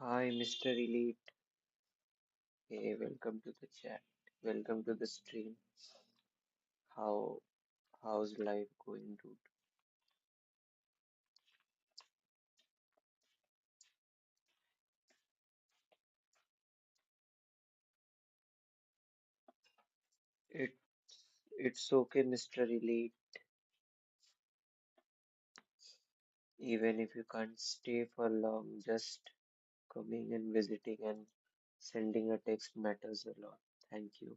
Hi, Mr. Elite. Hey, welcome to the chat. Welcome to the stream. How how's life going, dude? It it's okay, Mr. Elite. Even if you can't stay for long, just coming and visiting and sending a text matters a lot. Thank you.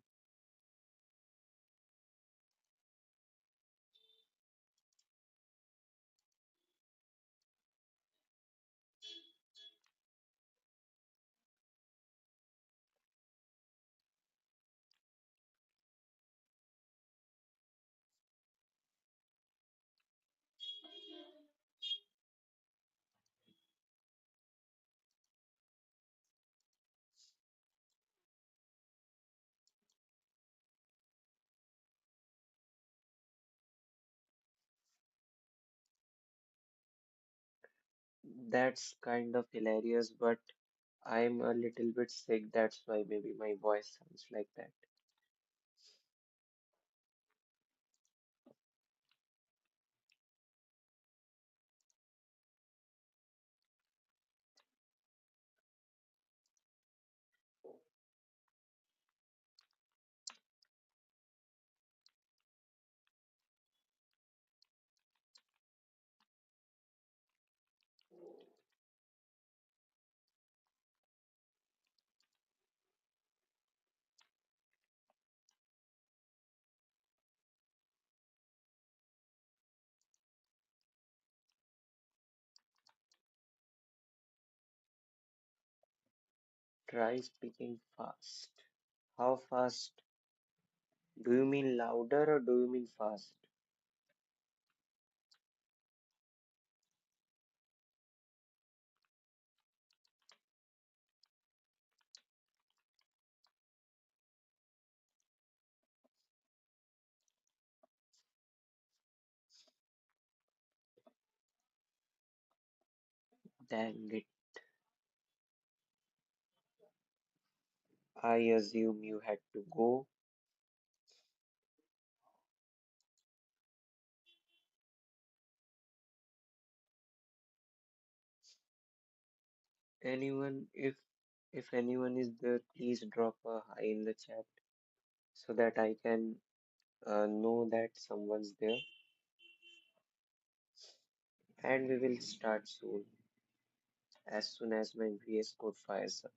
That's kind of hilarious, but I'm a little bit sick. That's why maybe my voice sounds like that. Try speaking fast. How fast? Do you mean louder or do you mean fast? Dang it. I assume you had to go. Anyone, if anyone is there, please drop a hi in the chat so that I can know that someone's there. And we will start as soon as my VS Code fires up.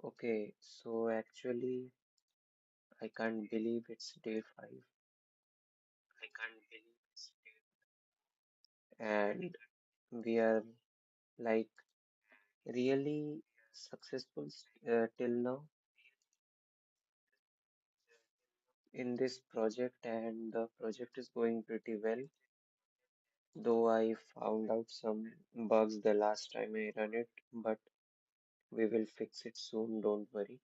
Okay, so actually, I can't believe it's day 5. I can't believe it's and we are like really successful till now in this project, and the project is going pretty well. Though I found out some bugs the last time I ran it, but we will fix it soon, don't worry.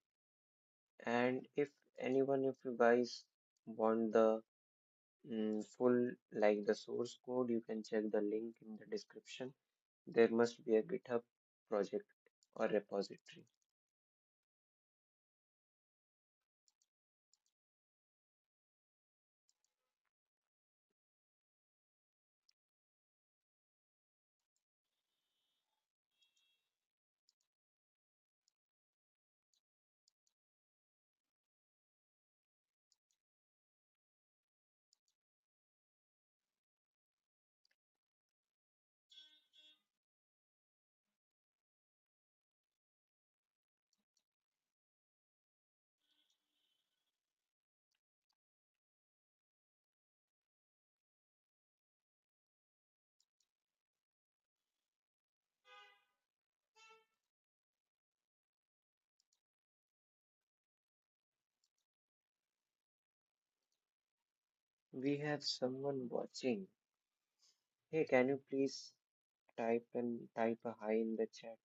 And if anyone of you guys want the full, like the source code, you can check the link in the description. There must be a GitHub project or repository. We have someone watching. Hey, can you please type a hi in the chat?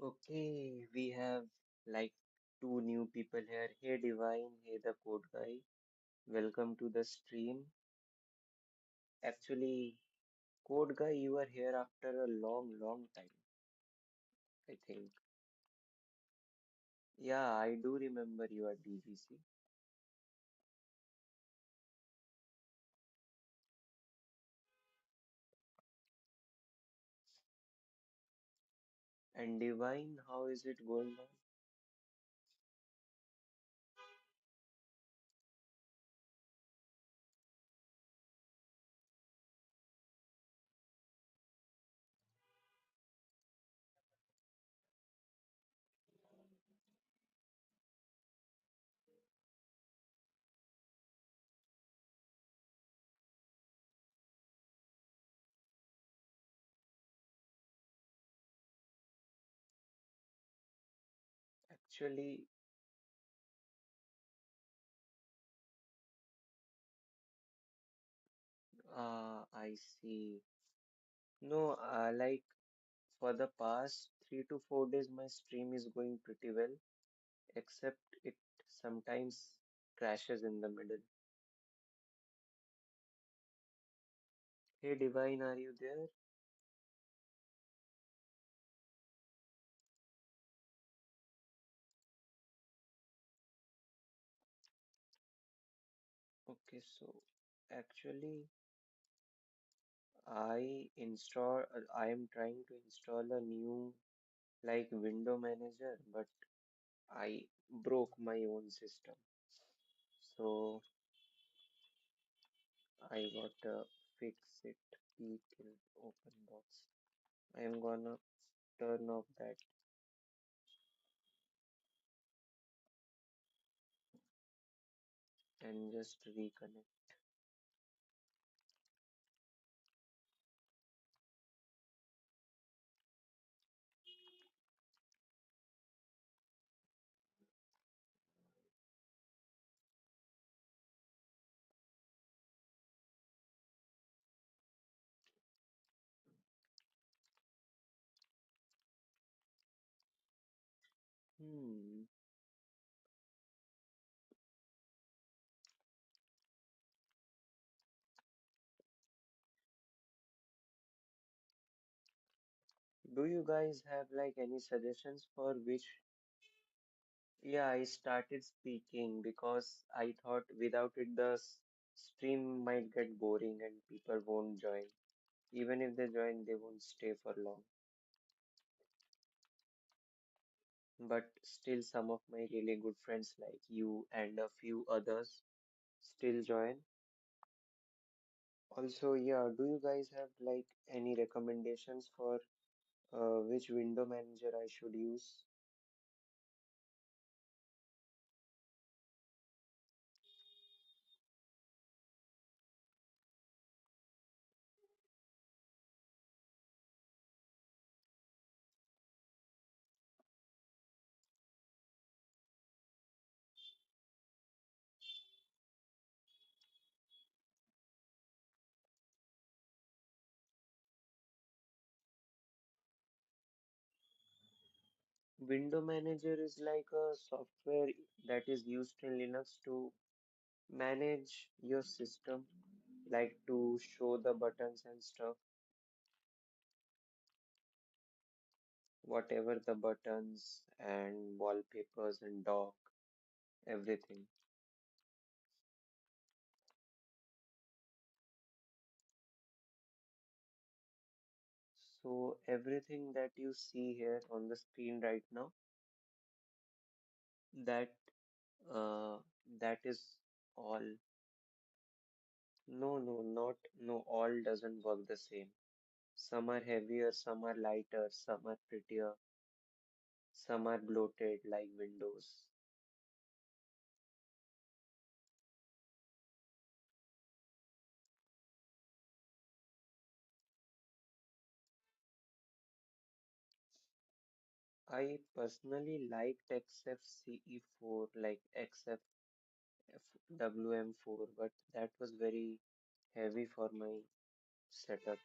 Okay, we have like two new people here. Hey Divine, hey the code guy. Welcome to the stream. Actually, code guy, you are here after a long, long time, I think. Yeah, I do remember you at DGC. And Divine, how is it going on? Actually, I see. No, like for the past 3 to 4 days, my stream is going pretty well, except it sometimes crashes in the middle. Hey Divine, are you there? Okay, so actually, I am trying to install a new like window manager, but I broke my own system. So I gotta fix it. Peek in open box. I am gonna turn off that and just reconnect. Hmm. Do you guys have like any suggestions for which? Yeah, I started speaking because I thought without it the stream might get boring and people won't join. Even if they join, they won't stay for long. But still, some of my really good friends like you and a few others still join. Also, yeah, do you guys have like any recommendations for which window manager I should use? Window manager is like a software that is used in Linux to manage your system, like to show the buttons and stuff, whatever the buttons and wallpapers and dock, everything. So everything that you see here on the screen right now, that that is all. No, all doesn't work the same. Some are heavier, some are lighter, some are prettier, some are bloated like Windows. I personally liked XFCE4, like XFWM4, but that was very heavy for my setup.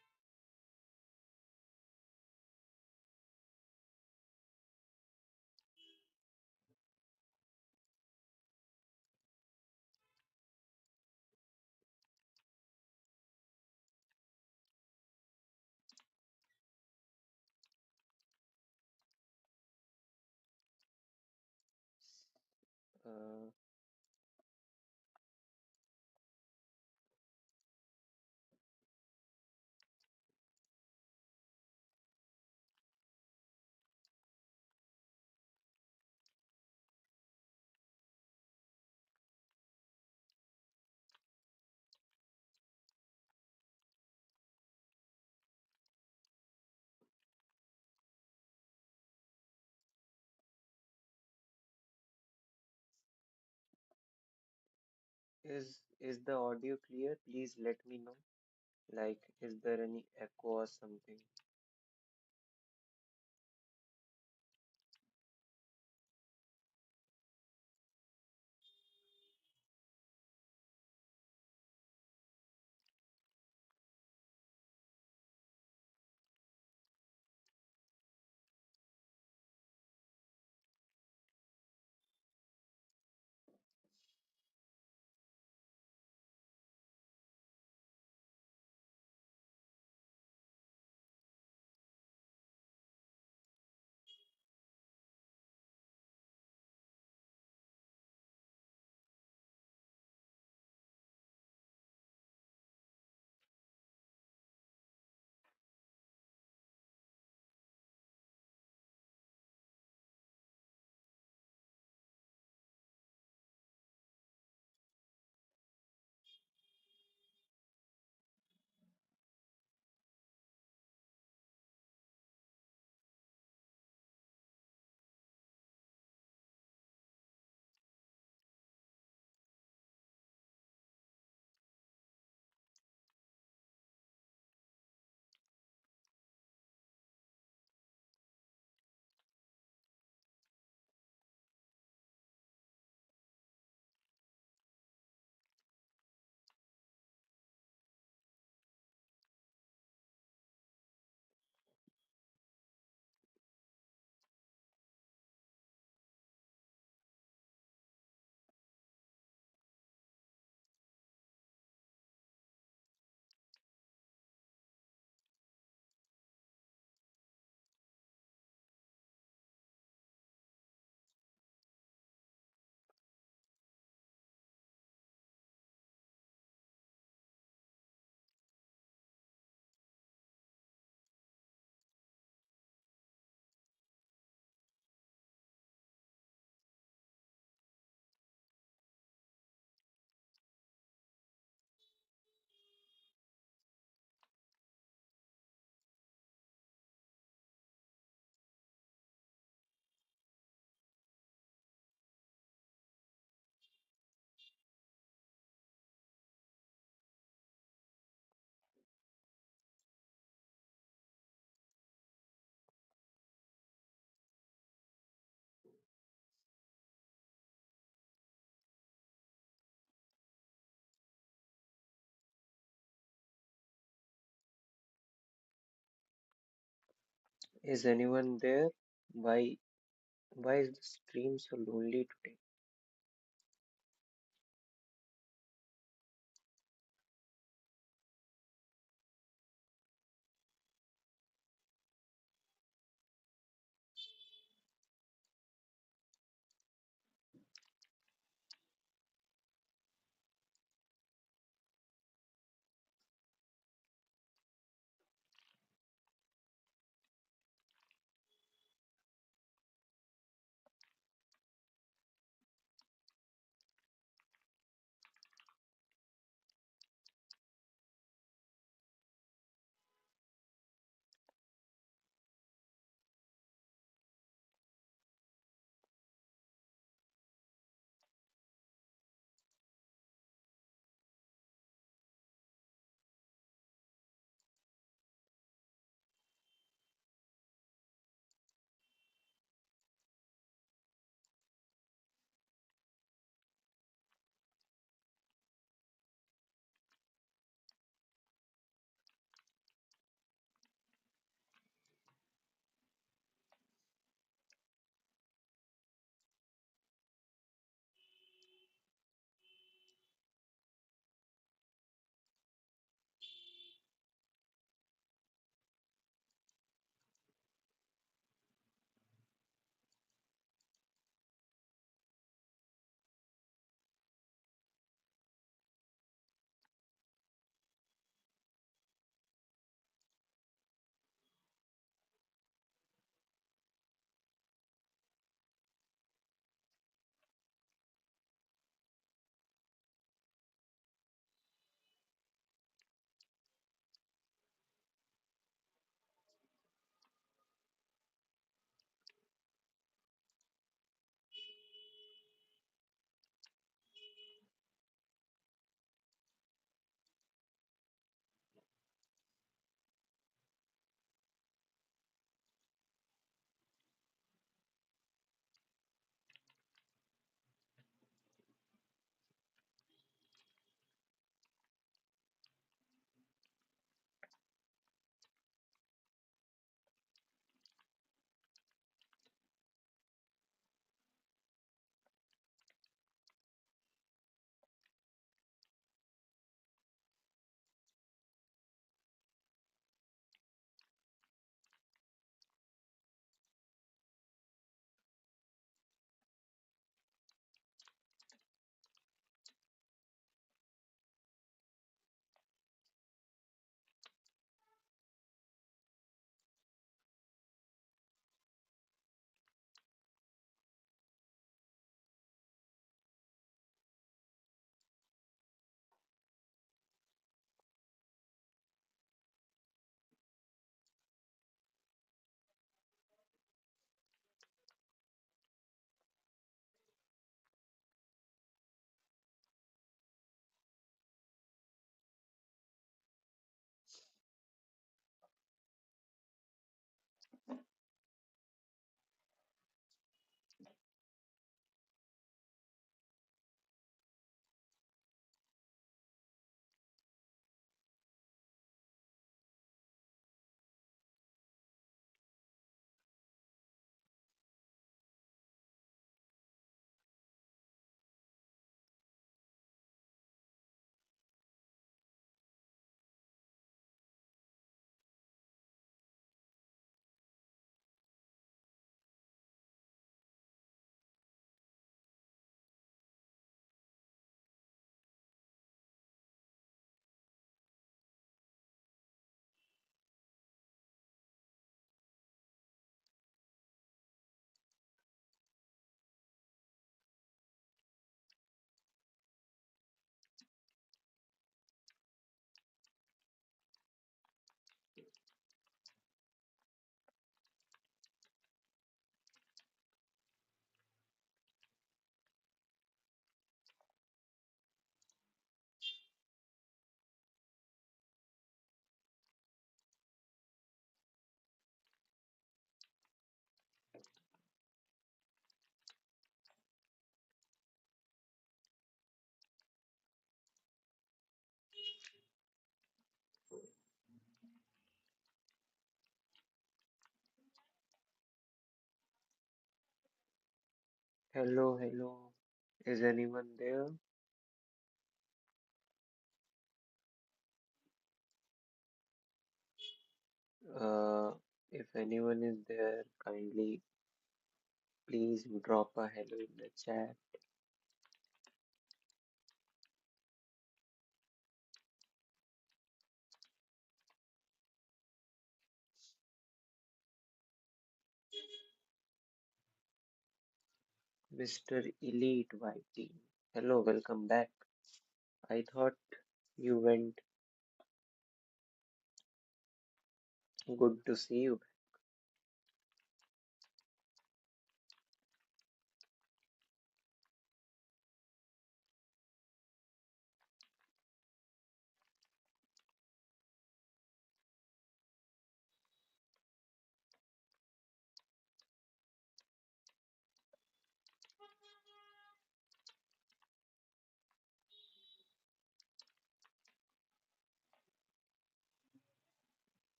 Uh, is the audio clear? Please let me know. Like, is there any echo or something? Is anyone there? Why why is the stream so lonely today? Hello, hello. Is anyone there? Uh, if anyone is there, kindly please drop a hello in the chat. Mr. Elite YT. Hello, welcome back. I thought you went. Good to see you.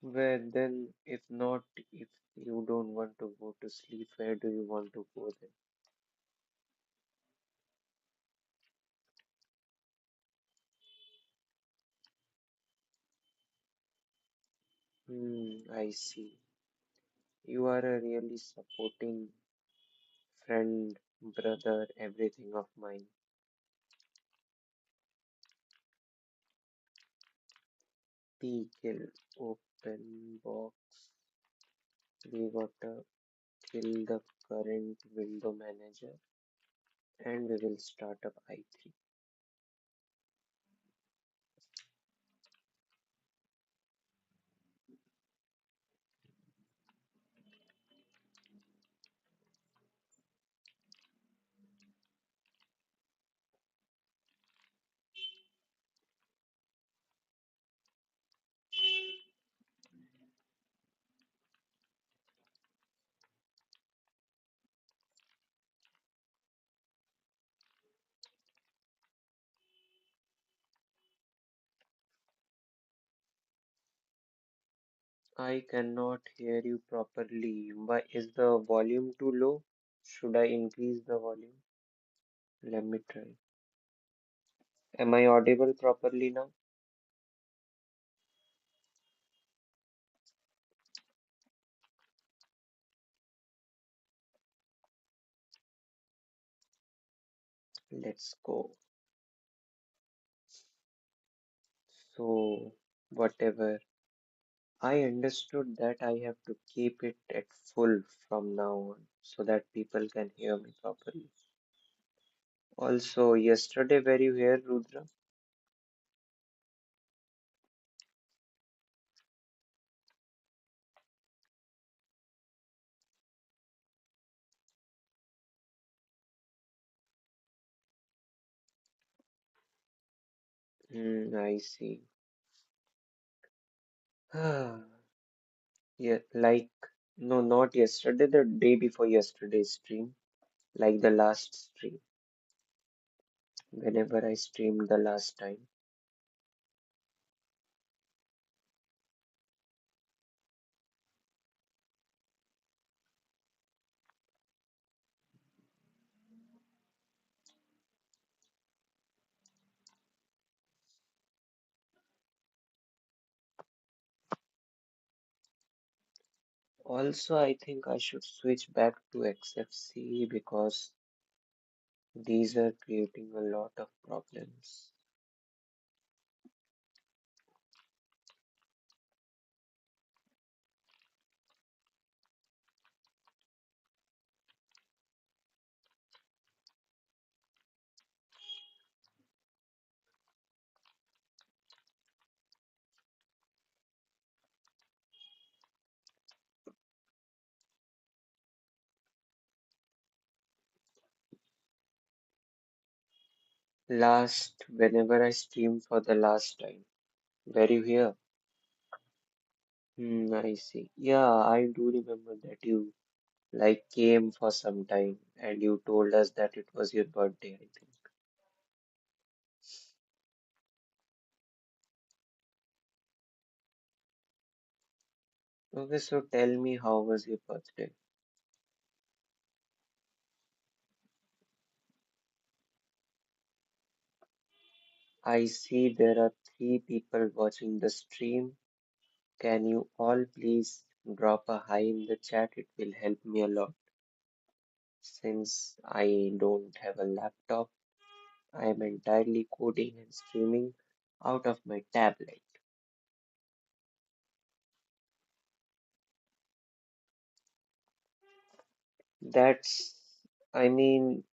Where then, if not, if you don't want to go to sleep, where do you want to go then? I see. You are a really supporting friend, brother, everything of mine. P kill, open box. We gotta kill the current window manager and we will start up I3. I cannot hear you properly. Why is the volume too low? Should I increase the volume? Let me try. Am I audible properly now? Let's go. So, whatever. I understood that I have to keep it at full from now on so that people can hear me properly. Also, yesterday were you here, Rudra? I see. Yeah, like, no, not yesterday, the day before yesterday's stream, like the last stream, whenever I streamed the last time. Also, I think I should switch back to XFC because these are creating a lot of problems. Last, whenever I streamed for the last time, were you here? I see. Yeah, I do remember that you like came for some time and you told us that it was your birthday, I think. Okay, so tell me, how was your birthday? I see there are three people watching the stream. Can you all please drop a hi in the chat? It will help me a lot. Since I don't have a laptop, I am entirely coding and streaming out of my tablet. That's, I mean,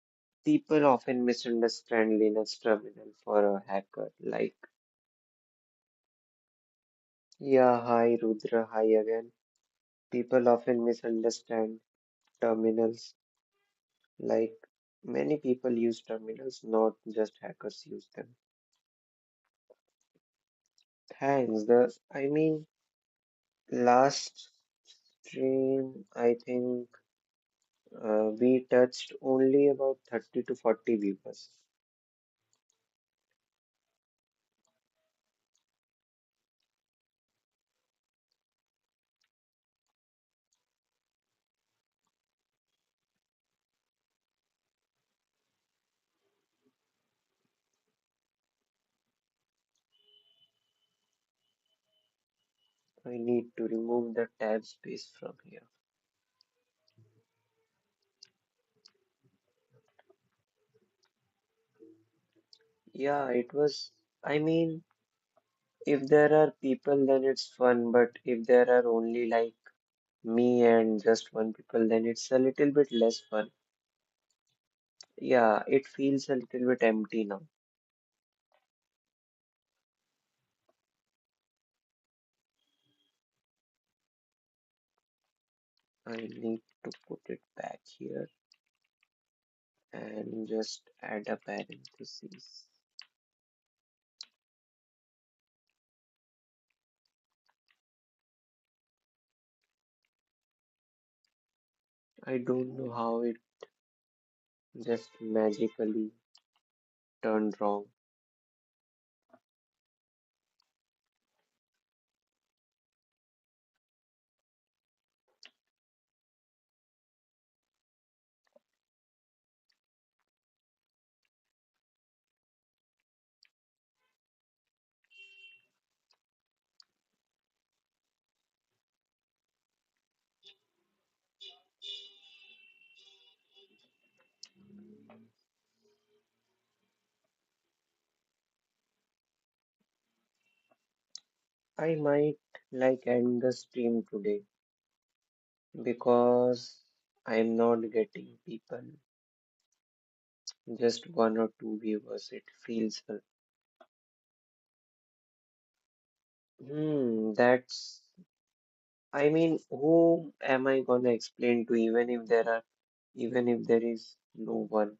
people often misunderstand Linux terminal for a hacker. Like, yeah, hi Rudra, hi again. People often misunderstand terminals. Like, many people use terminals, not just hackers use them. Thanks. Last stream, I think we touched only about 30 to 40 viewers. I need to remove the tab space from here. Yeah, it was. I mean, if there are people, then it's fun, but if there are only like me and just one people, then it's a little bit less fun. Yeah, it feels a little bit empty now. I need to put it back here and just add a parenthesis. I don't know how it just magically turned wrong. I might like end the stream today because I'm not getting people, just one or two viewers. It feels, that's, I mean, who am I gonna explain to, even if there is no one?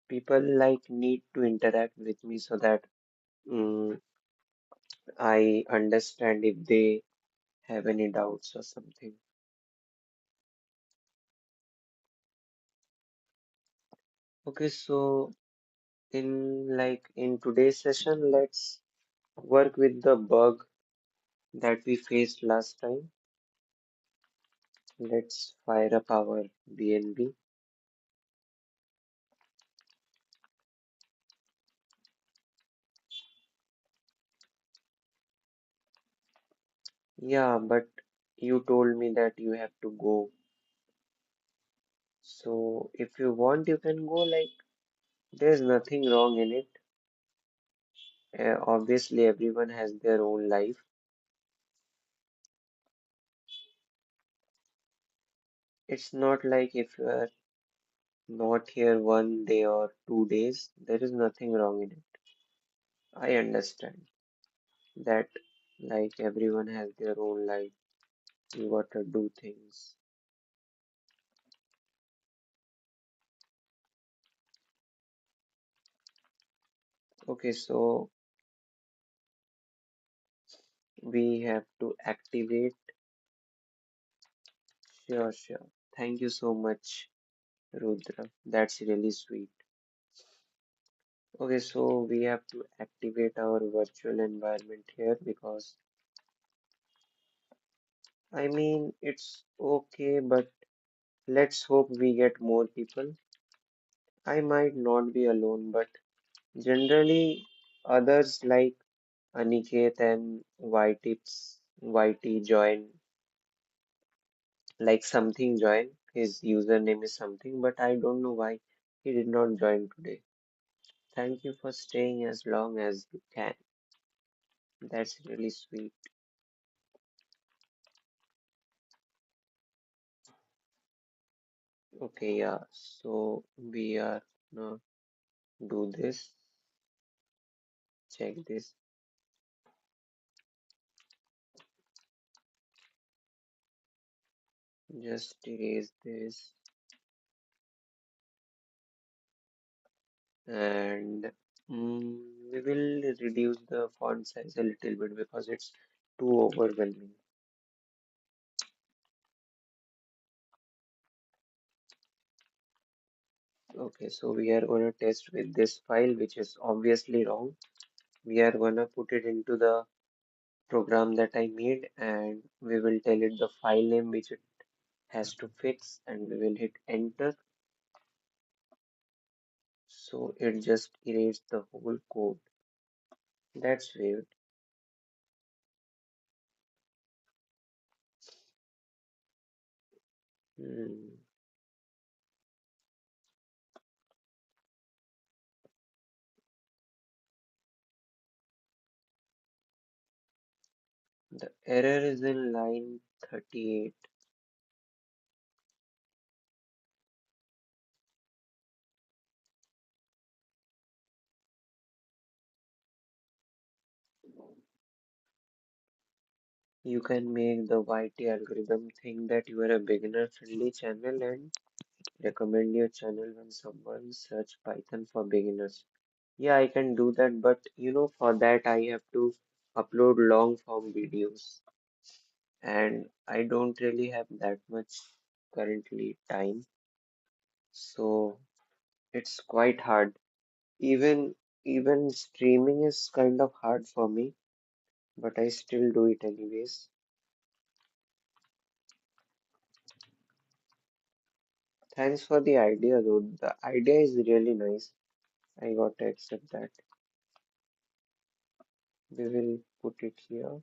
People like need to interact with me so that mm, I understand if they have any doubts or something. Okay, so in today's session, let's work with the bug that we faced last time. Let's fire up our BNB. Yeah, but you told me that you have to go. So if you want, you can go. Like, there's nothing wrong in it. Obviously, everyone has their own life. It's not like if you are not here 1 day or 2 days, there is nothing wrong in it. I understand that, like, everyone has their own life. You gotta do things. Okay, so we have to activate. Sure, sure. Thank you so much, Rudra. That's really sweet. Okay, so we have to activate our virtual environment here because I mean, it's okay, but let's hope we get more people. I might not be alone, but generally others like Aniket and YT join, like something join. His username is something, but I don't know why he did not join today. Thank you for staying as long as you can. That's really sweet. Okay, yeah. So we are gonna do this. Check this. Just erase this, and we will reduce the font size a little bit because it's too overwhelming. Okay, so we are gonna test with this file, which is obviously wrong. We are gonna put it into the program that I made, and we will tell it the file name which it has to fix, and we will hit enter. So it just erased the whole code. That's weird. Hmm. The error is in line 38. You can make the YT algorithm think that you are a beginner friendly channel and recommend your channel when someone search Python for beginners. Yeah, I can do that, but for that I have to upload long form videos, and I don't really have that much currently time, so it's quite hard. Even even streaming is kind of hard for me, but I still do it anyways. Thanks for the idea, though. The idea is really nice. I got to accept that. We will put it here.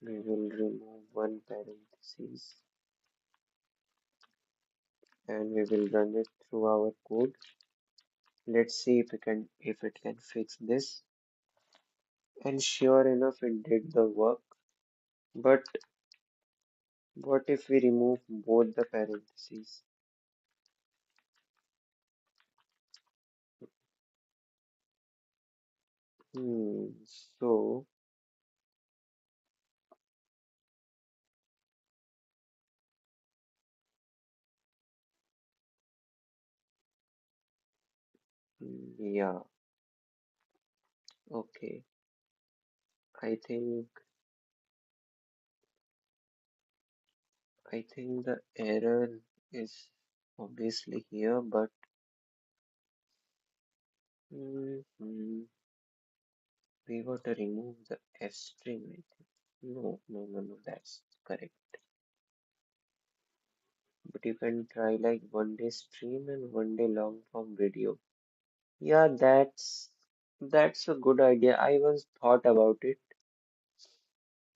We will remove one parenthesis and we will run it through our code. Let's see if it can fix this. And sure enough, it did the work. But what if we remove both the parentheses? So yeah, okay. I think I think the error is obviously here, but mm, we got to remove the F string, I think. No, no, no, no, that's correct. But you can try like 1 day stream and 1 day long form video. Yeah, that's a good idea. I once thought about it.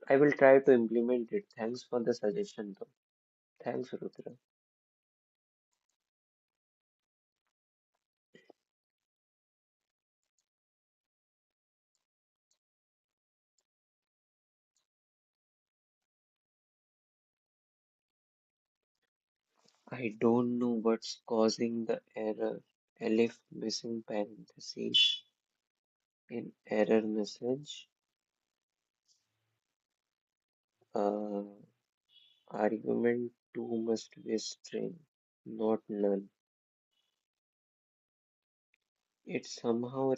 I will try to implement it. Thanks for the suggestion though. Thanks, Rudra. I don't know what's causing the error. Elif missing parentheses in error message. Uh, Argument 2 must be a string, not null. It somehow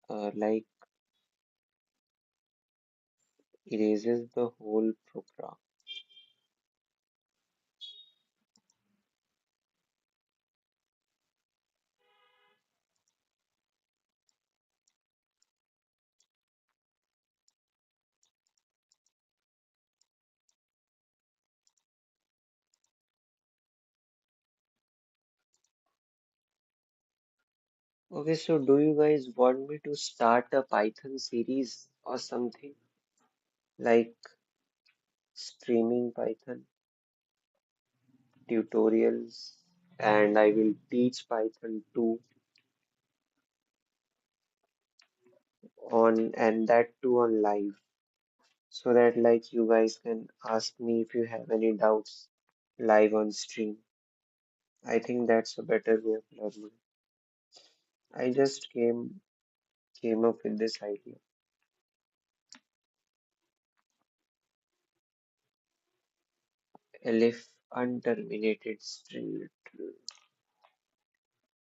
like erases the whole program. Okay, so do you guys want me to start a Python series or something like streaming Python tutorials and I will teach Python too on and that too on live so that like you guys can ask me if you have any doubts live on stream. I think that's a better way of learning. I just came up with this idea. Elif unterminated string.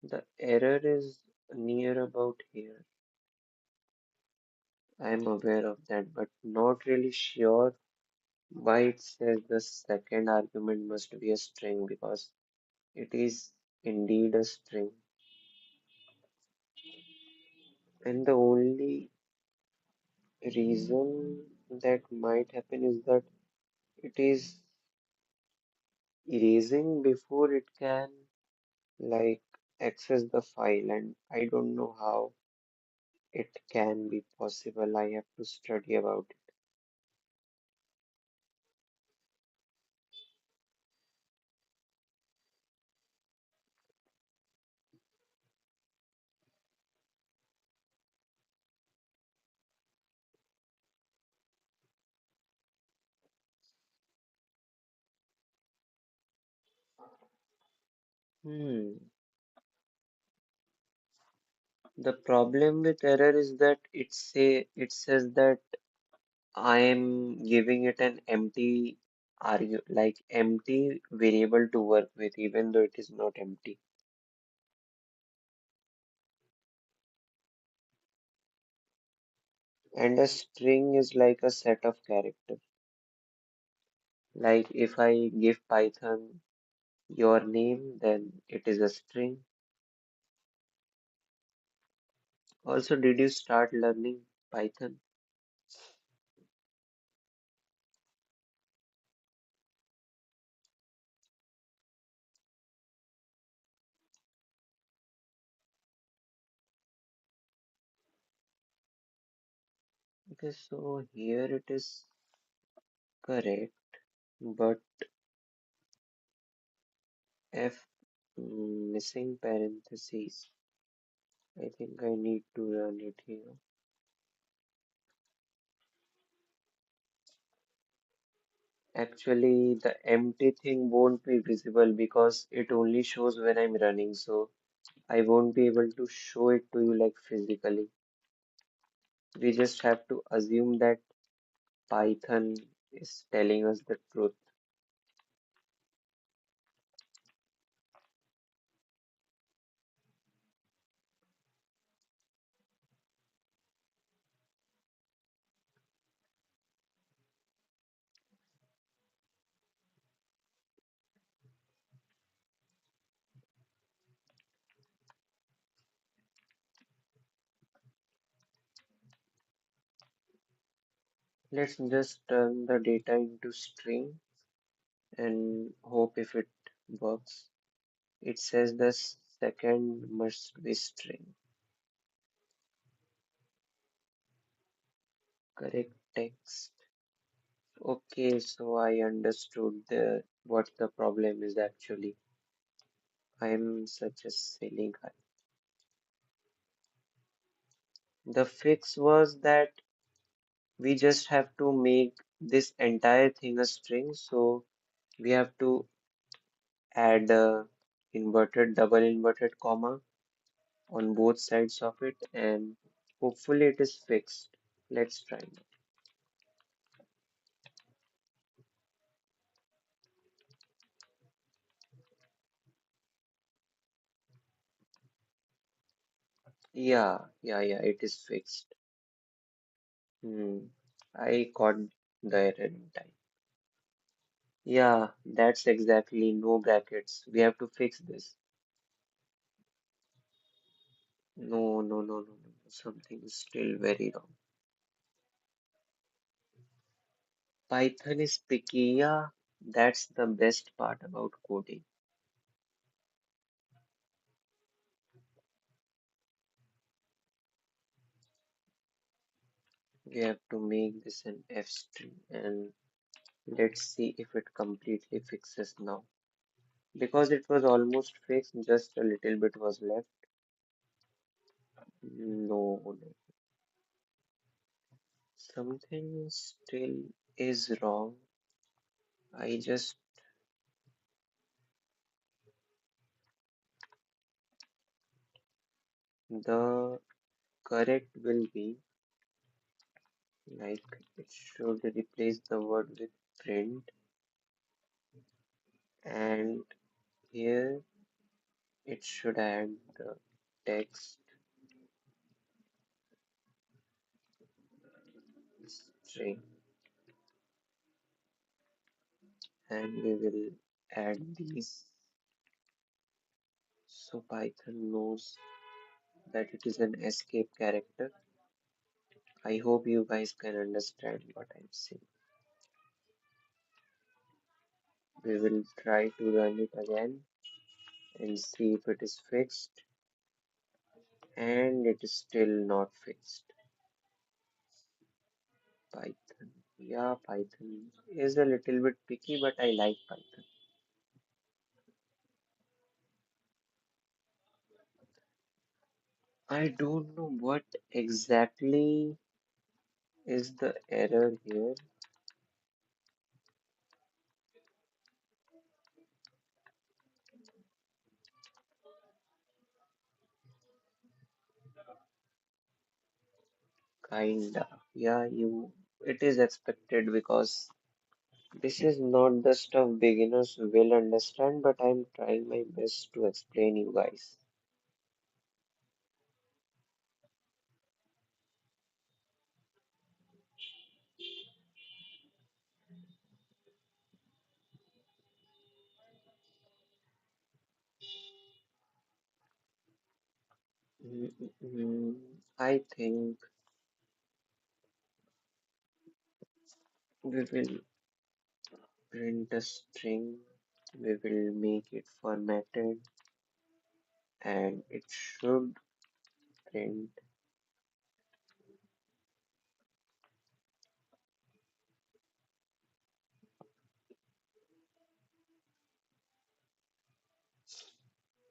The error is near about here. I am aware of that, but not really sure why it says the second argument must be a string because it is indeed a string. And the only reason that might happen is that it is erasing before it can like access the file, and I don't know how it can be possible. I have to study about it. Hmm. The problem with error is that it says that I am giving it an empty empty variable to work with, even though it is not empty. And a string is like a set of characters. Like if I give Python your name, then it is a string. Also, did you start learning Python? Okay, so here it is correct, but F missing parentheses. I think I need to run it here. Actually, the empty thing won't be visible because it only shows when I'm running, so I won't be able to show it to you like physically. We just have to assume that Python is telling us the truth. Let's just turn the data into string and hope if it works. It says the second must be string. Correct text. Okay, so I understood what the problem is actually. I'm such a silly guy. The fix was that we just have to make this entire thing a string. So we have to add a inverted, double inverted comma on both sides of it, and hopefully it is fixed. Let's try it. Yeah, it is fixed. Hmm. I caught the error in time. Yeah, that's exactly no brackets. We have to fix this. No. Something is still very wrong. Python is picky. Yeah, that's the best part about coding. We have to make this an F string and let's see if it completely fixes now. Because it was almost fixed, just a little bit was left. No, no. Something still is wrong. I just the correct will be like it should replace the word with print and here it should add the text string and we will add these so Python knows that it is an escape character. I hope you guys can understand what I'm saying. We will try to run it again and see if it is fixed and it is still not fixed. Python. Yeah, Python is a little bit picky, but I like Python. I don't know what exactly is the error here. Kinda. Yeah, it is expected because this is not the stuff beginners will understand, but I'm trying my best to explain you guys. Mm, I think we will print a string, we will make it formatted, and it should print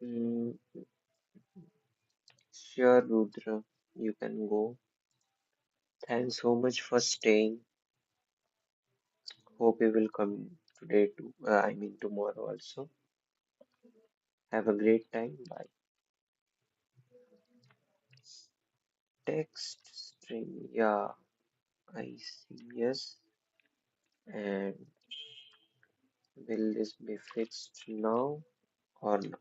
mm, sure, Rudra, you can go. Thanks so much for staying. Hope you will come today too. I mean tomorrow also. Have a great time. Bye. Text string. Yeah, I see. Yes. And will this be fixed now or not?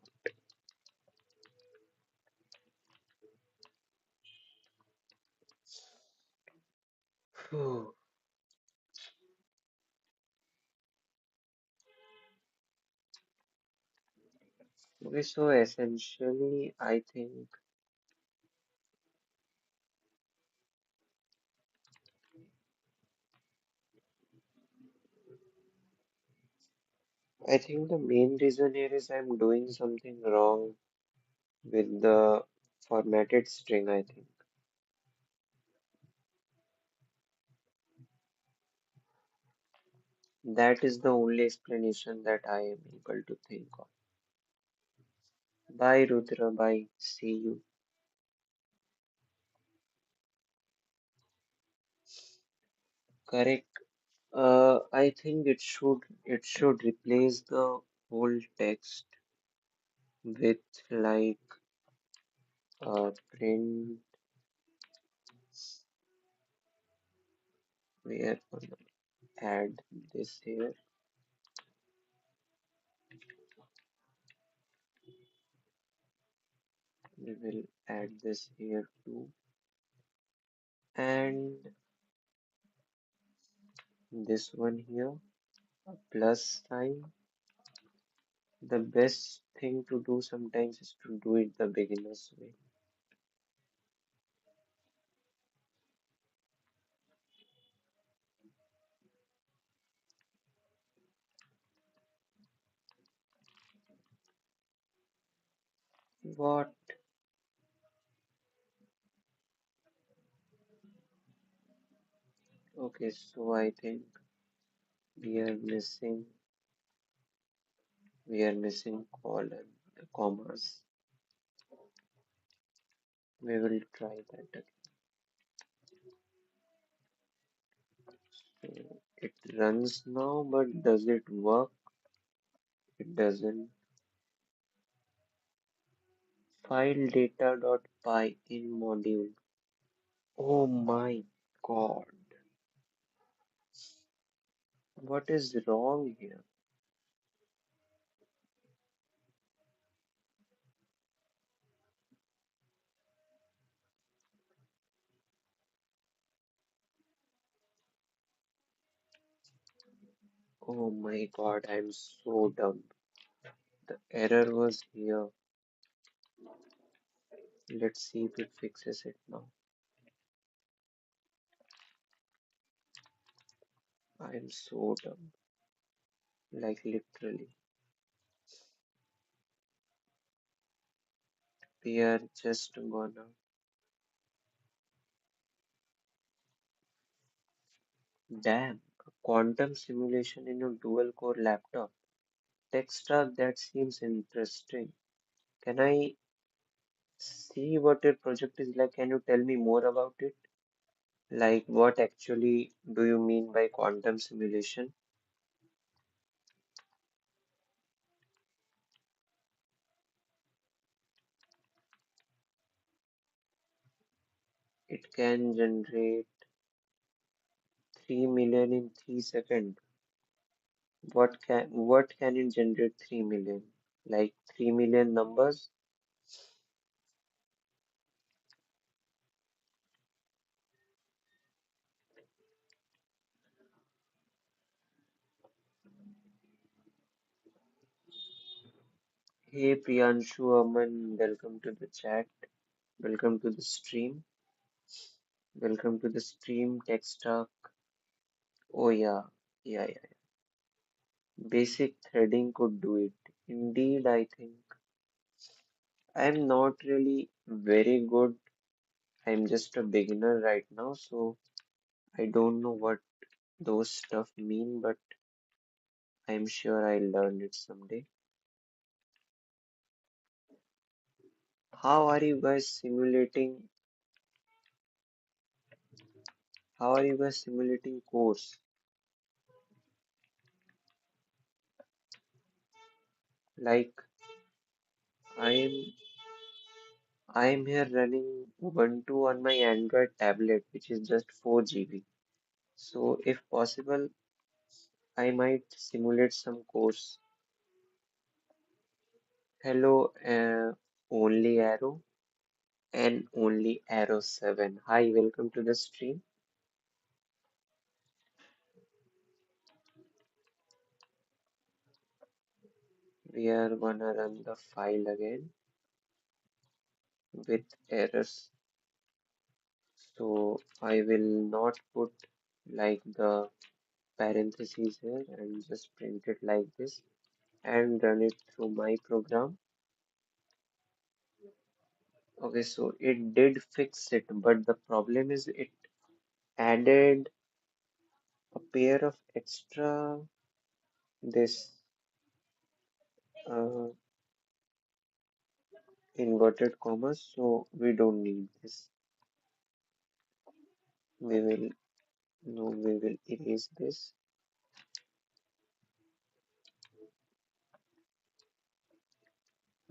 Phew. Okay, so essentially, I think the main reason here is I'm doing something wrong with the formatted string. I think that is the only explanation that I am able to think of. Bye, Rudra. Bye. See you. Correct. I think it should replace the whole text with like print. We are gonna add this here. We will add this here too, and this one here, a plus sign. The best thing to do sometimes is to do it the beginner's way. What? Okay, so I think we are missing colon commas. We will try that again. So it runs now, but does it work? It doesn't. File data.py in module. Oh my god. What is wrong here? Oh my god, I'm so dumb. The error was here. Let's see if it fixes it now. I'm so dumb. Like literally. We are just gonna. Damn, a quantum simulation in a dual core laptop. Textra, that seems interesting. Can I see what your project is like? Can you tell me more about it? Like, what actually do you mean by quantum simulation? It can generate 3 million in 3 seconds. What can it generate 3 million? Like 3 million numbers? Hey Priyanshu Aman, welcome to the chat. Welcome to the stream. Welcome to the stream, Text Talk. Oh yeah. Basic threading could do it. Indeed, I think I'm not really very good. I'm just a beginner right now, so I don't know what those stuff mean, but I'm sure I'll learn it someday. How are you guys simulating? How are you guys simulating course? Like I'm I'm here running Ubuntu on my Android tablet, which is just 4 GB. So if possible, I might simulate some course. Hello, only arrow and only arrow 7. Hi, welcome to the stream. We are gonna run the file again with errors. So I will not put like the parentheses here and just print it like this and run it through my program. Okay, so it did fix it, but the problem is it added a pair of extra this uh, inverted commas, so we don't need this. We will no, we will erase this.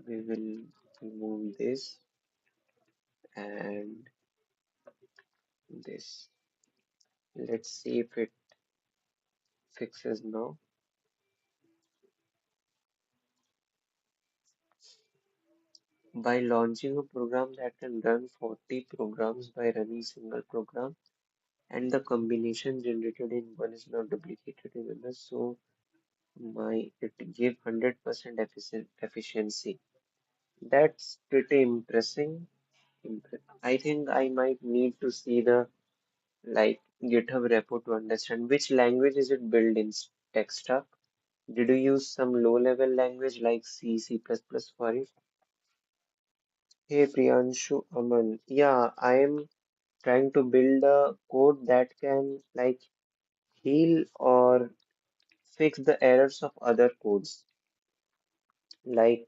We will remove this and this. Let's see if it fixes now. By launching a program that can run 40 programs by running single program, and the combination generated in one is not duplicated in another, so my it give 100% efficiency. That's pretty impressing. I think I might need to see the like GitHub repo to understand which language is it built in tech stack. Did you use some low-level language like C, C++ for it? Hey Priyanshu Aman. Yeah, I am. trying to build a code that can like heal or fix the errors of other codes. Like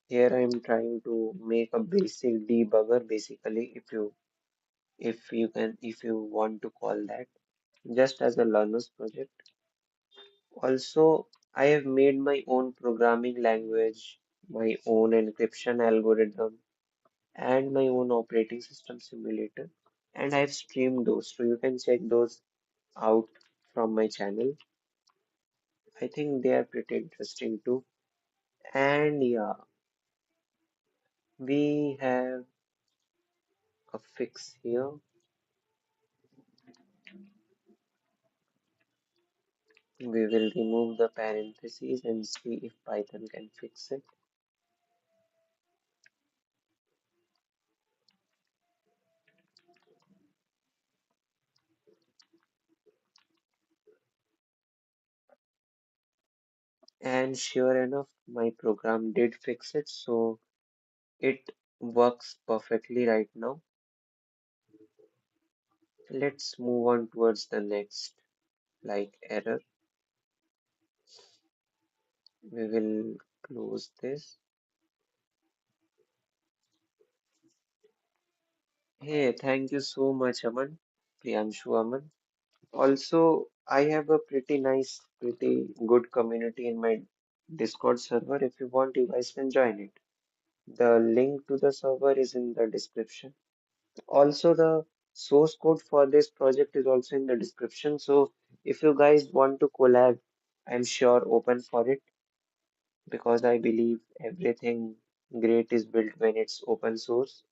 here I'm trying to make a basic debugger basically if you want to call that just as a learner's project. Also, I have made my own programming language, my own encryption algorithm, and my own operating system simulator. And I've streamed those, so you can check those out from my channel. I think they are pretty interesting too. And yeah, we have a fix here. We will remove the parentheses and see if Python can fix it. And sure enough, my program did fix it, so it works perfectly right now. Let's move on towards the next, like error. We will close this. Hey, thank you so much, Aman, Priyanshu Aman. Also, I have a pretty good community in my Discord server. If you want, you guys can join it. The link to the server is in the description. Also, the source code for this project is also in the description. So, if you guys want to collab, I'm sure open for it because I believe everything great is built when it's open source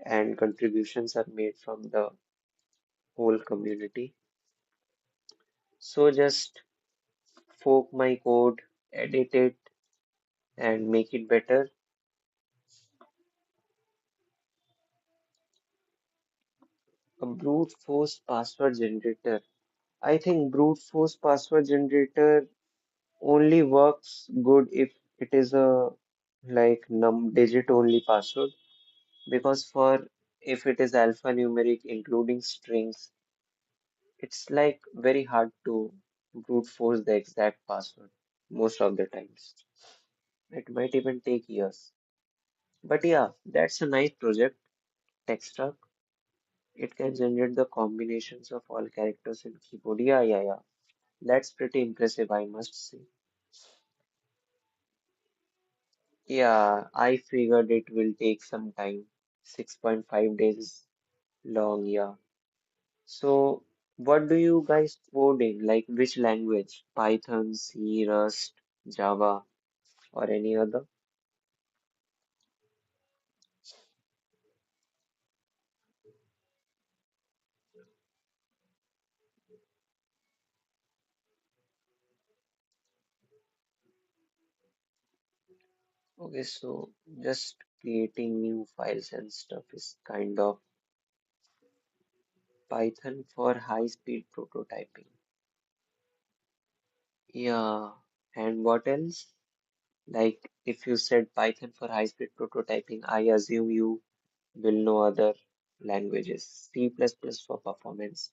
and contributions are made from the whole community. So, just fork my code, edit it, and make it better. A brute force password generator. I think brute force password generator only works good if it is a like num digit only password because for if it is alphanumeric including strings, it's like very hard to brute force the exact password most of the times. It might even take years. But yeah, that's a nice project, Textruck. It can generate the combinations of all characters in keyboard. Yeah. That's pretty impressive, I must say. Yeah, I figured it will take some time. 6.5 days is long, yeah. So, what do you guys code in? Like which language? Python, C, Rust, Java, or any other? Okay, so just creating new files and stuff is kind of Python for high-speed prototyping. Yeah, and what else? Like if you said Python for high-speed prototyping, I assume you will know other languages. C++ for performance.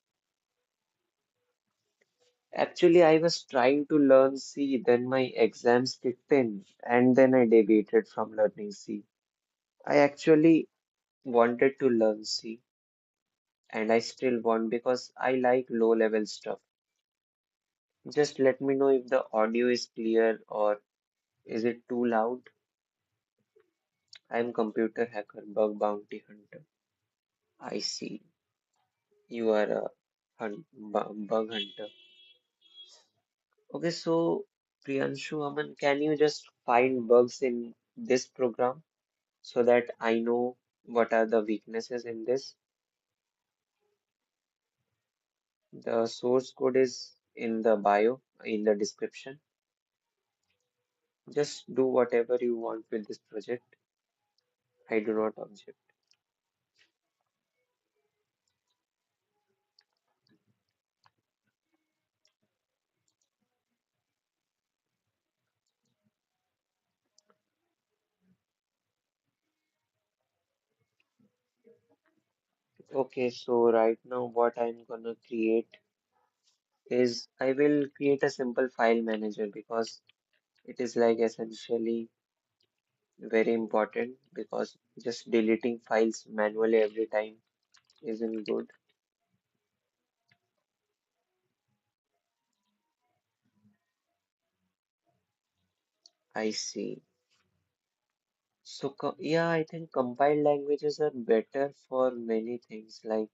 Actually, I was trying to learn C, then my exams kicked in, and then I deviated from learning C. I actually wanted to learn C, and I still want because I like low-level stuff. Just let me know if the audio is clear or is it too loud. I'm computer hacker, bug bounty hunter. I see. You are a bug hunter. Okay, so Priyanshu Aman, can you just find bugs in this program so that I know what are the weaknesses in this? The source code is in the bio, in the description. Just do whatever you want with this project. I do not object. Okay, so right now what I'm gonna create is I will create a simple file manager because it is like essentially very important because just deleting files manually every time isn't good. I see. So yeah, I think compiled languages are better for many things. Like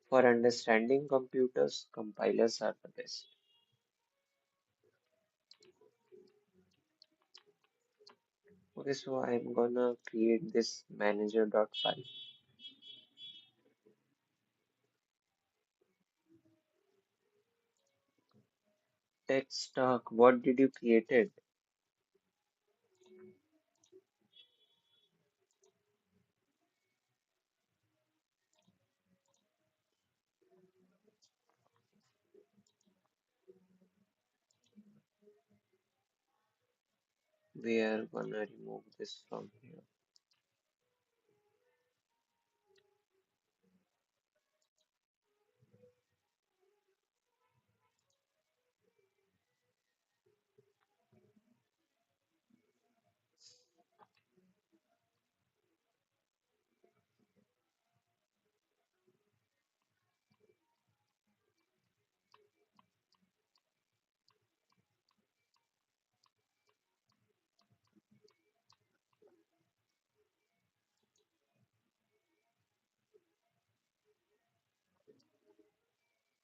for understanding computers, compilers are the best. Okay, so I'm gonna create this manager.file. Text talk, what did you create it? We are gonna remove this from here.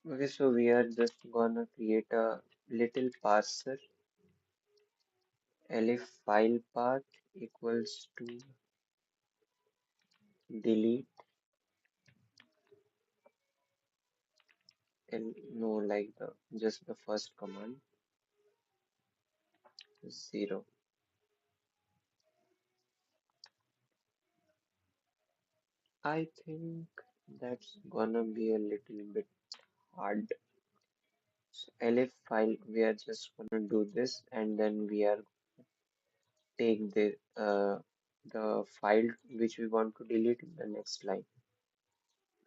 Okay, so we are just gonna create a little parser. Elif file path equals to delete and no like the just the first command 0. I think that's gonna be a little bit hard. So elif file we are just gonna do this and then we are take the file which we want to delete in the next line.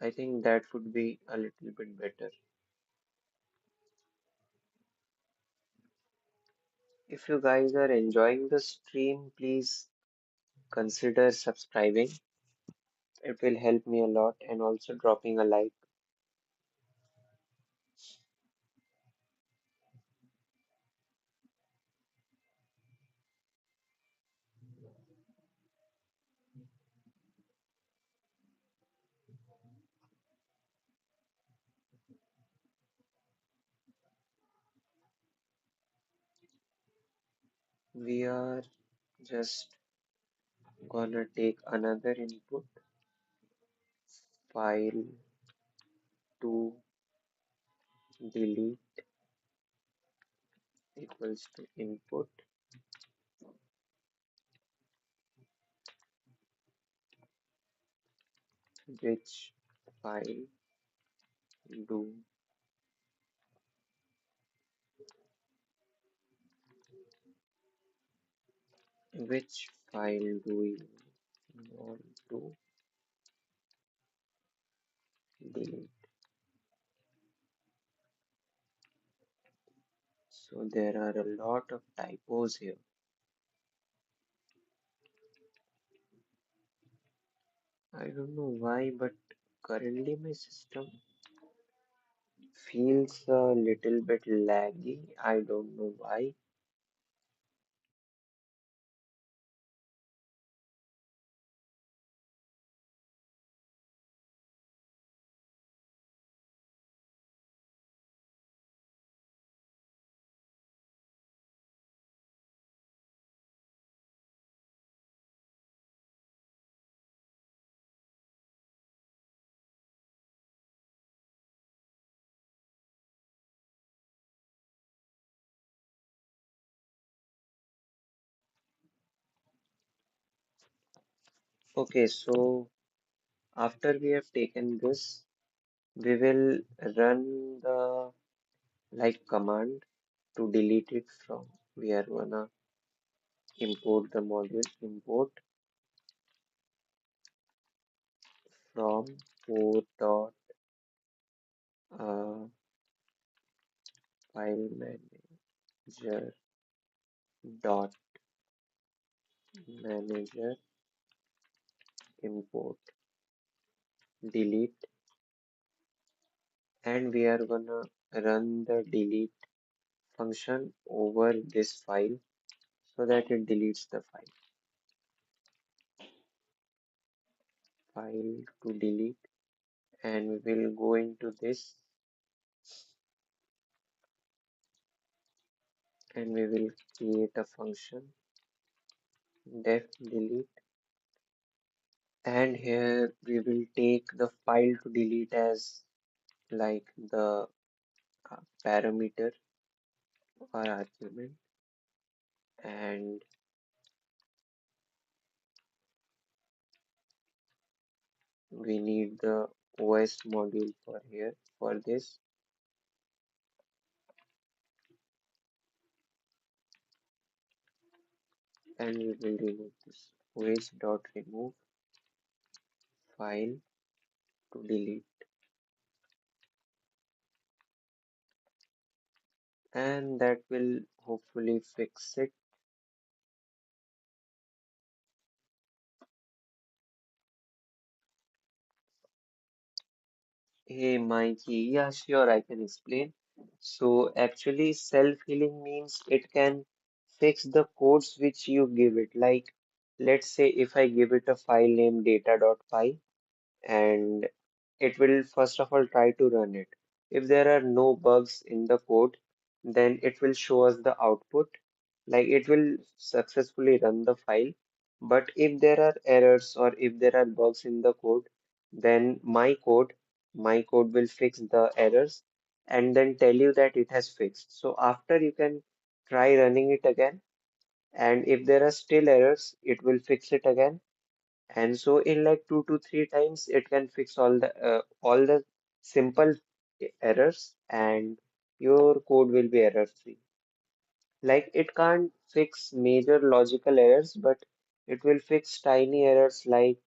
I think that would be a little bit better. If you guys are enjoying the stream, please consider subscribing. It will help me a lot and also dropping a like. We are just gonna take another input file to delete equals to input which file do which file do we want to delete. So there are a lot of typos here. I don't know why, but currently my system feels a little bit laggy. I don't know why. Okay, so after we have taken this, we will run the like command to delete it from. We are gonna import the module import from import dot uh, file manager dot manager import delete, and we are gonna run the delete function over this file so that it deletes the file to delete, and we will go into this and we will create a function def delete, and here we will take the file to delete as like the parameter or argument, and we need the OS module for here for this, and we will remove this OS dot remove file to delete, and that will hopefully fix it. Hey Mikey, yeah, sure, I can explain. So actually, self-healing means it can fix the codes which you give it. Like, let's say if I give it a file named data.py, and it will first of all try to run it. If there are no bugs in the code, then it will show us the output, like it will successfully run the file. But if there are errors or if there are bugs in the code, then my code will fix the errors and then tell you that it has fixed. So after you can try running it again, and if there are still errors, it will fix it again, and so in like 2 to 3 times, it can fix all the simple errors, and your code will be error free. Like it can't fix major logical errors, but it will fix tiny errors like,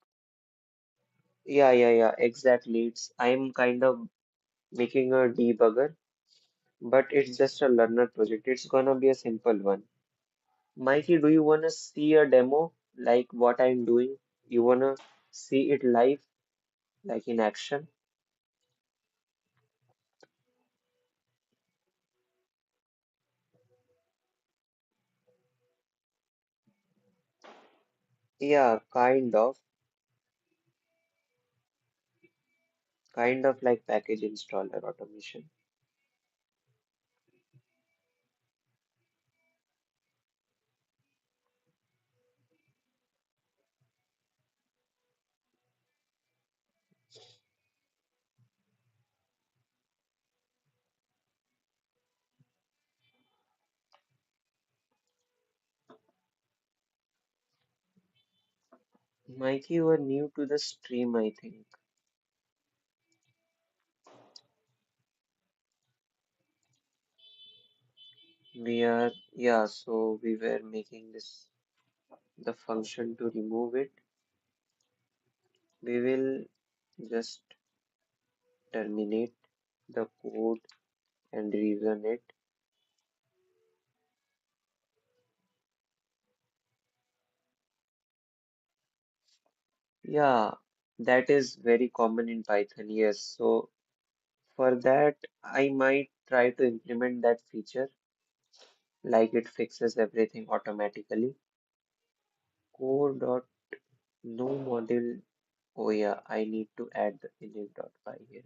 yeah, exactly. I'm kind of making a debugger, but it's just a learner project. It's gonna be a simple one. Mikey, do you wanna see a demo like what I'm doing? You wanna see it live, like in action? Yeah, kind of like package installer automation. Mikey, you are new to the stream, I think. So we were making the function to remove it. We will just terminate the code and rerun it. Yeah, that is very common in Python, yes. So for that, I might try to implement that feature, like it fixes everything automatically. Core dot no module. Oh yeah, I need to add the init.py here.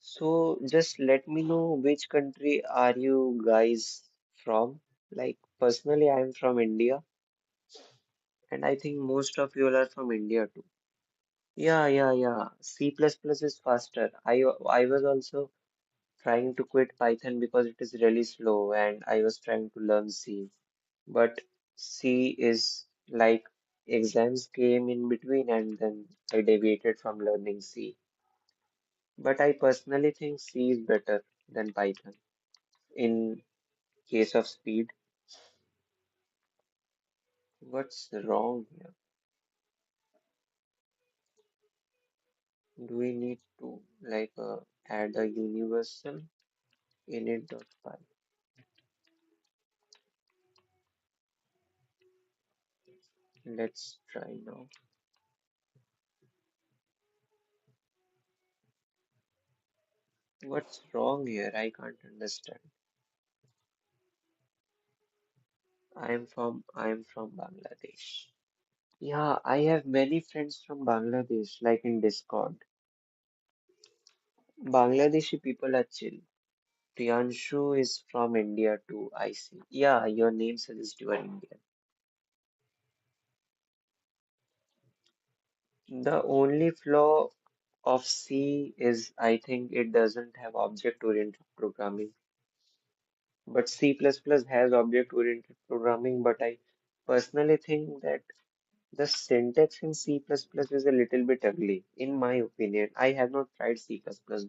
So just let me know which country are you guys from? Like personally, I'm from India, and I think most of you all are from India too. Yeah. C++ is faster. I was also trying to quit Python because it is really slow, and I was trying to learn C. But C is like exams came in between, and then I deviated from learning C. But I personally think C is better. than Python. In case of speed, what's wrong here? Do we need to add a universal init.py? Let's try now. What's wrong here? I can't understand. I'm from Bangladesh. Yeah, I have many friends from Bangladesh, like in Discord. Bangladeshi people are chill. Priyanshu is from India too, I see. Yeah, your name suggests you are Indian. The only flaw of C is I think it doesn't have object-oriented programming. But C++ has object-oriented programming, but I personally think that the syntax in C++ is a little bit ugly, in my opinion. I have not tried C++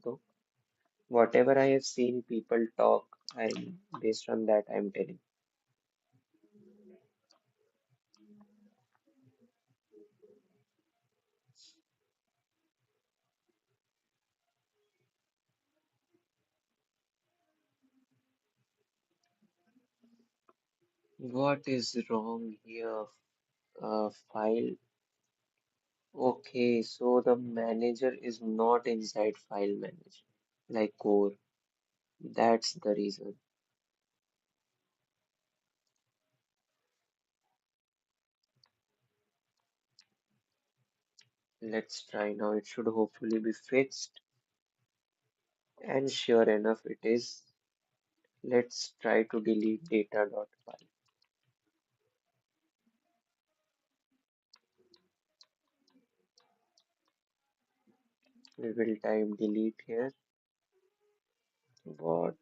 though. Whatever I have seen people talk, I'm based on that I'm telling. What is wrong here? File. Okay, so the manager is not inside file manager, like core. That's the reason. Let's try now. It should hopefully be fixed. And sure enough, it is. Let's try to delete data.py. We will type delete here. What?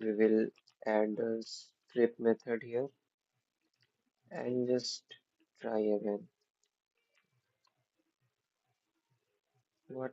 We will add a script method here and just try again. What?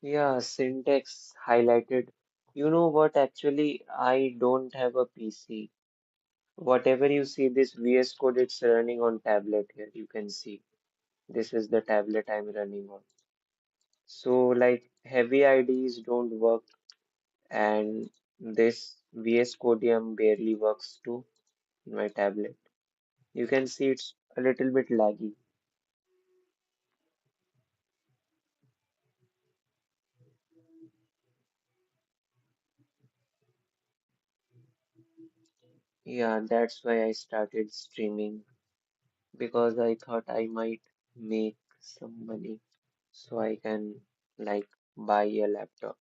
Yeah, syntax highlighted. You know what? Actually, I don't have a PC. Whatever you see, this VS Code, it's running on tablet here. You can see this is the tablet I'm running on. So, like, heavy IDs don't work, and this VS Codium barely works too in my tablet. You can see it's a little bit laggy. Yeah, that's why I started streaming because I thought I might make some money so I can like buy a laptop.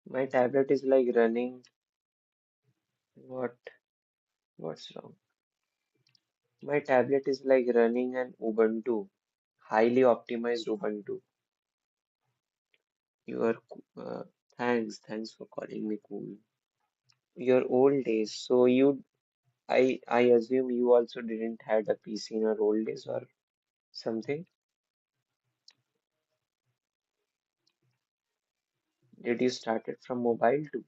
My tablet is like running. What? What's wrong? My tablet is like running an Ubuntu, highly optimized Ubuntu. You are, thanks for calling me cool. Your old days. So I assume you also didn't had a PC in your old days or something. Did you start it from mobile too?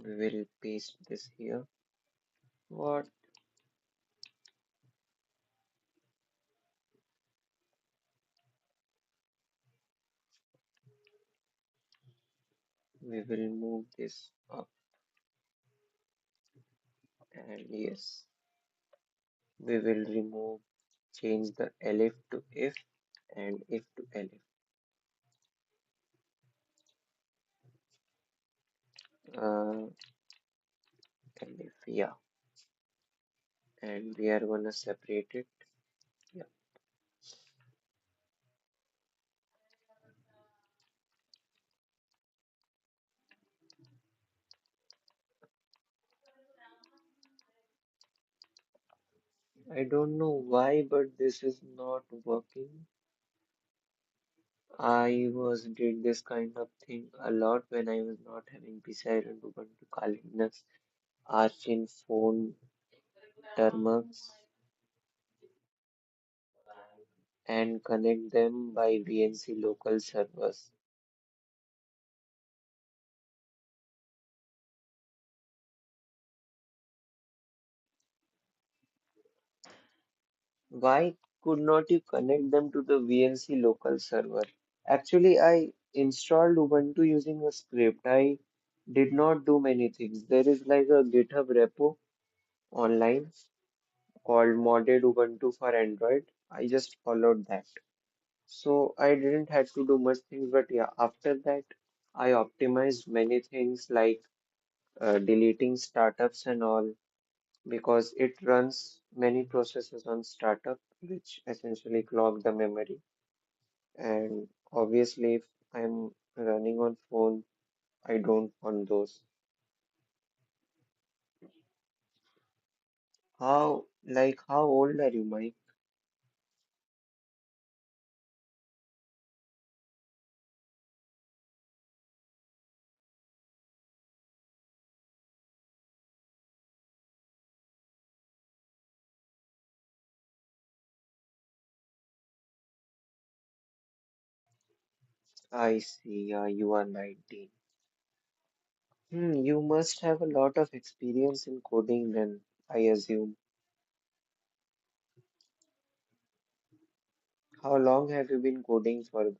We will paste this here. What? We will move this up and yes, we will change the elif to if and if to elif. Uh, elif, yeah, and we are gonna separate it. Yeah, I don't know why, but this is not working. I was did this kind of thing a lot when I was not having PCI and Ubuntu Kali Linux, Arch in phone terms and connect them by VNC local servers. Why could not you connect them to the VNC local server? Actually, I installed Ubuntu using a script. I did not do many things. There is like a GitHub repo online called modded Ubuntu for Android. I just followed that. So I didn't have to do much things, but yeah, after that, I optimized many things like deleting startups and all because it runs many processes on startup, which essentially clog the memory. And obviously, if I'm running on phone, I don't want those. How old are you, Mike? I see, you are 19. You must have a lot of experience in coding then, I assume. How long have you been coding for?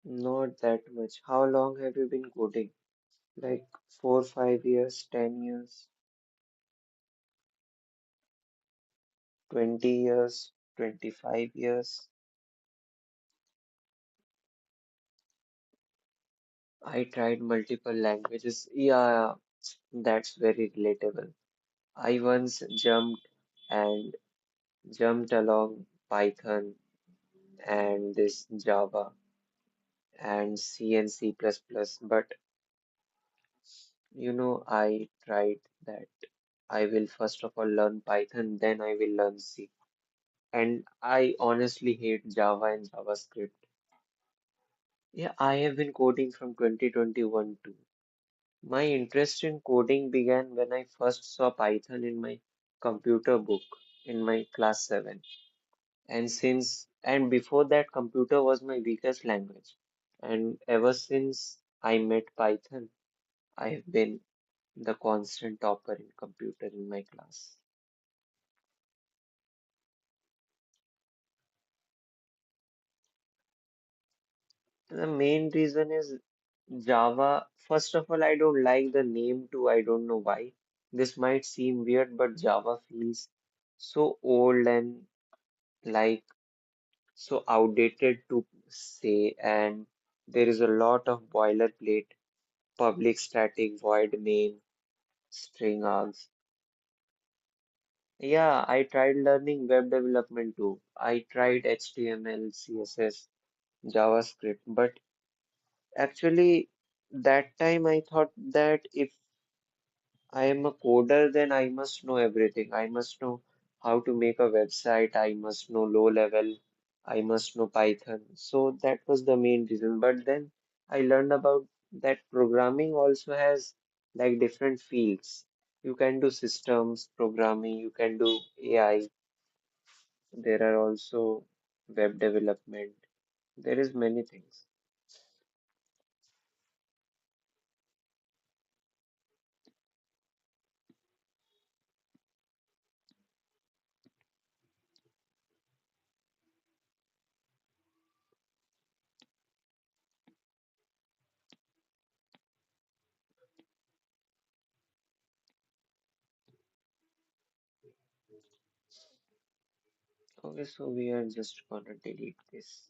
Not that much. How long have you been coding? Like 4, 5 years, 10 years, 20 years, 25 years? I tried multiple languages. Yeah, that's very relatable. I once and jumped along Python and this Java and C and C++, but I tried that. I will first of all learn Python, then I will learn C. And I honestly hate Java and JavaScript. Yeah, I have been coding from 2021 too. My interest in coding began when I first saw Python in my computer book in my class 7. And before that, computer was my weakest language. And ever since I met Python, I have been the constant topper in computer in my class. The main reason is Java. First of all, I don't like the name too. I don't know why. This might seem weird, but Java feels so old and like so outdated to say, and there is a lot of boilerplate, public static void main, string args. Yeah, I tried learning web development too. I tried HTML, CSS, JavaScript, but actually that time I thought that if I am a coder, then I must know everything. I must know how to make a website. I must know low level. I must know Python. So that was the main reason. But then I learned about that programming also has like different fields. You can do systems programming, you can do AI. There are also web development. There is many things. Okay, so we are just gonna delete this.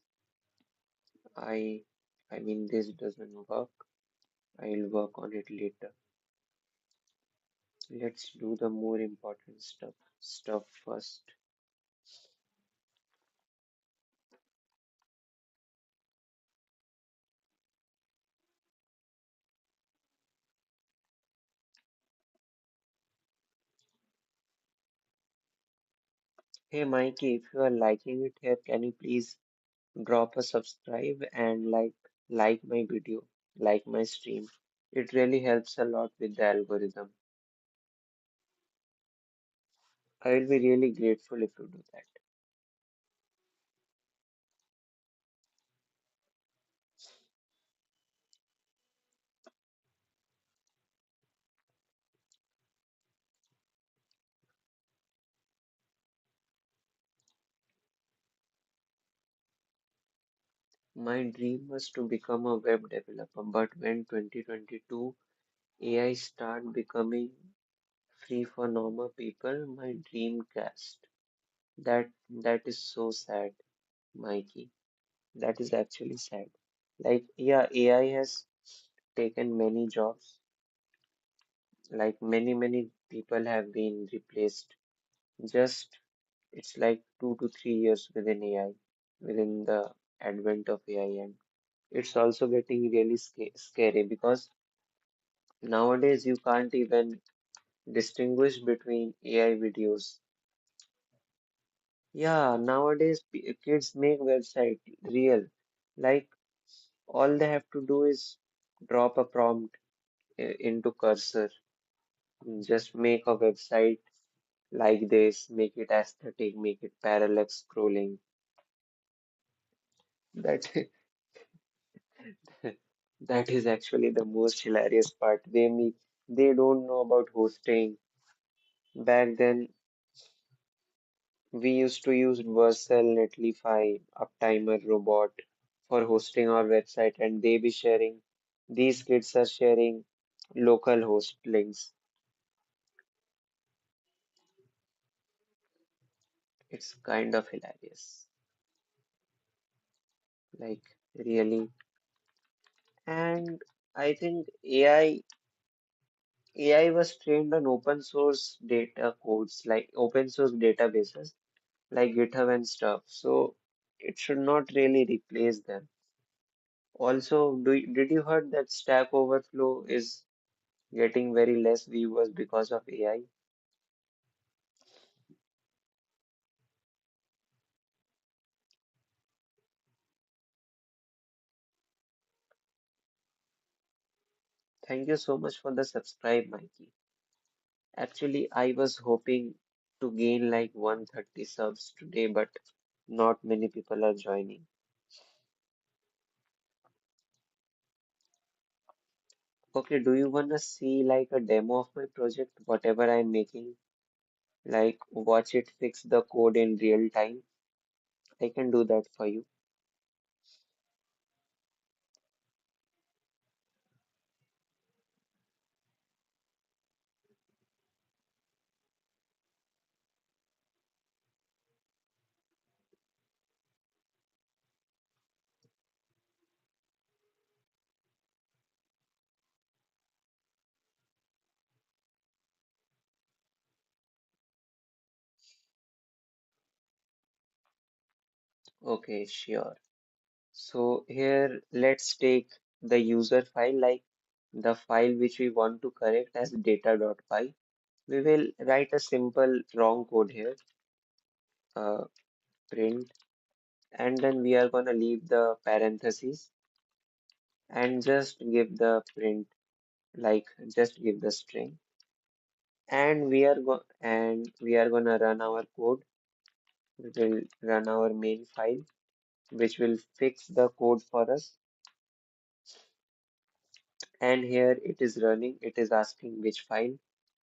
I I mean this doesn't work. I'll work on it later. Let's do the more important stuff first. Hey Mikey, if you are liking it here, can you please drop a subscribe and like my video, like my stream. It really helps a lot with the algorithm. I will be really grateful if you do that. My dream was to become a web developer, but when 2022 AI start becoming free for normal people, my dream crashed. That is so sad, Mikey. That is actually sad. Like, yeah, AI has taken many jobs. Like many people have been replaced. Just it's like 2 to 3 years within AI, within the advent of AI, and it's also getting really scary because nowadays you can't even distinguish between AI videos. Yeah, nowadays kids make website real. Like all they have to do is drop a prompt into cursor, just make a website like this, make it aesthetic, make it parallax scrolling. That that is actually the most hilarious part. They don't know about hosting. Back then, we used to use Vercel, Netlify, Uptimer, Robot for hosting our website, and they be sharing. These kids are sharing local host links. It's kind of hilarious, like really. And I think AI was trained on open source data codes, like open source databases like GitHub and stuff. So it should not really replace them. Also, did you heard that Stack Overflow is getting very less viewers because of AI? Thank you so much for the subscribe, Mikey. Actually, I was hoping to gain like 130 subs today, but not many people are joining. Okay, do you wanna see like a demo of my project, whatever I'm making? Like watch it fix the code in real time? I can do that for you. Okay, sure. So here let's take the user file, like the file which we want to correct as data.py. We will write a simple wrong code here, print, and then we are gonna leave the parentheses and just give the print, like just give the string. And we are gonna run our code. We will run our main file, which will fix the code for us. And here it is running, it is asking which file.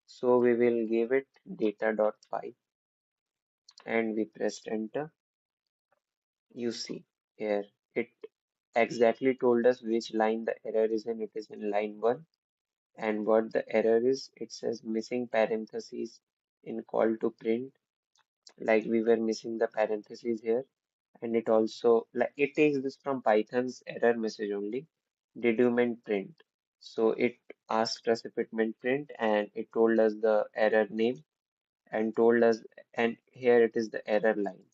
So we will give it data.py and we pressed enter. You see here it exactly told us which line the error is in. It is in line 1. And what the error is, it says missing parentheses in call to print. Like we were missing the parentheses here, and it also like it takes this from Python's error message only. Did you meant print? So it asked us if it meant print, and it told us the error name and told us, and here it is the error line,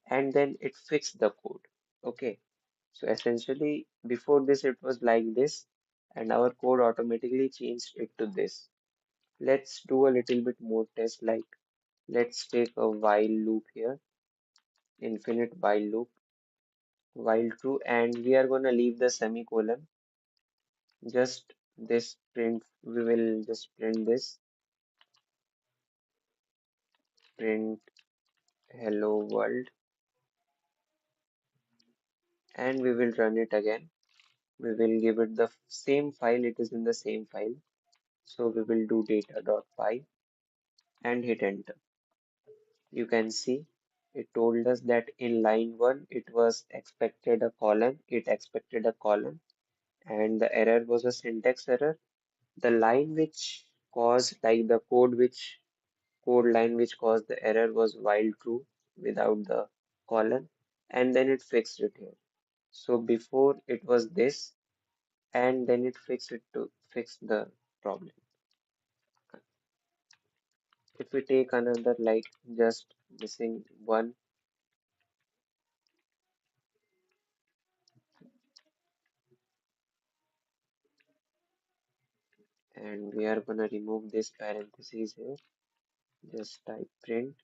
and then it fixed the code. Okay, so essentially before this it was like this, and our code automatically changed it to this. Let's do a little bit more test, like let's take a while loop here, infinite while loop, while true, and we are gonna leave the semicolon, just this print, we will just print this, print hello world, and we will run it again. We will give it the same file, it is in the same file. So we will do data.py and hit enter. You can see it told us that in line 1 it was expected a colon, it expected a colon, and the error was a syntax error. The line which caused, like the code line which caused the error was while true without the colon, and then it fixed it here. So before it was this, and then it fixed it to fix the problem. If we take another, like just missing one, and we are gonna remove this parentheses here, just type print,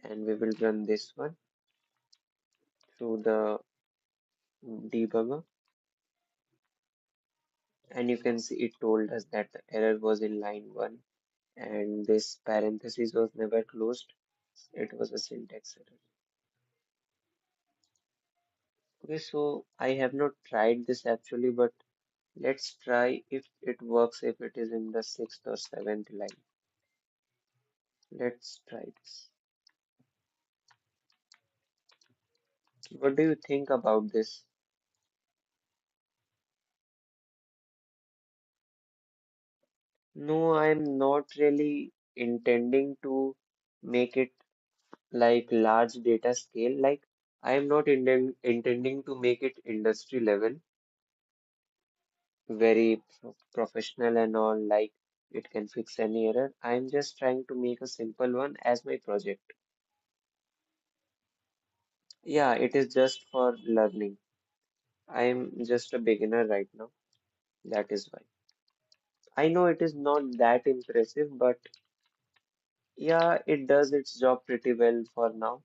and we will run this one through the debugger, and you can see it told us that the error was in line 1, and this parenthesis was never closed. It was a syntax error. Okay, so I have not tried this actually, but let's try if it works, if it is in the sixth or seventh line. Let's try this. What do you think about this? No, I'm not really intending to make it like large data scale. Like I'm not intending to make it industry level, very professional and all, like it can fix any error. I'm just trying to make a simple one as my project. Yeah, it is just for learning. I'm just a beginner right now. That is why. I know it is not that impressive, but yeah, it does its job pretty well for now.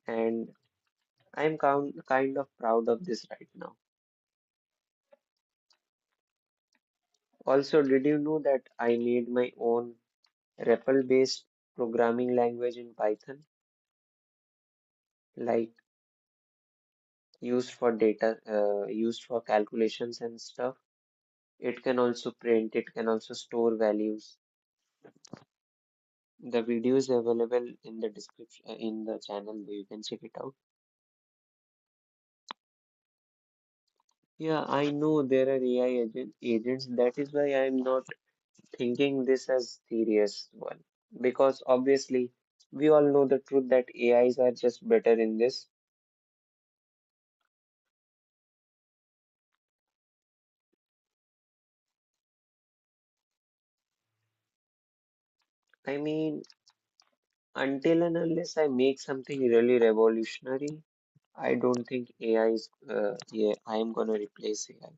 And I'm kind of proud of this right now. Also, did you know that I made my own REPL-based programming language in Python, like used for data, used for calculations and stuff. It can also print, it can also store values. The video is available in the description, in the channel, you can check it out. Yeah, I know there are AI agents. That is why I'm not thinking this as serious one. Because obviously, we all know the truth that AIs are just better in this. I mean, until and unless I make something really revolutionary, I don't think AI is, yeah, I'm gonna replace AI.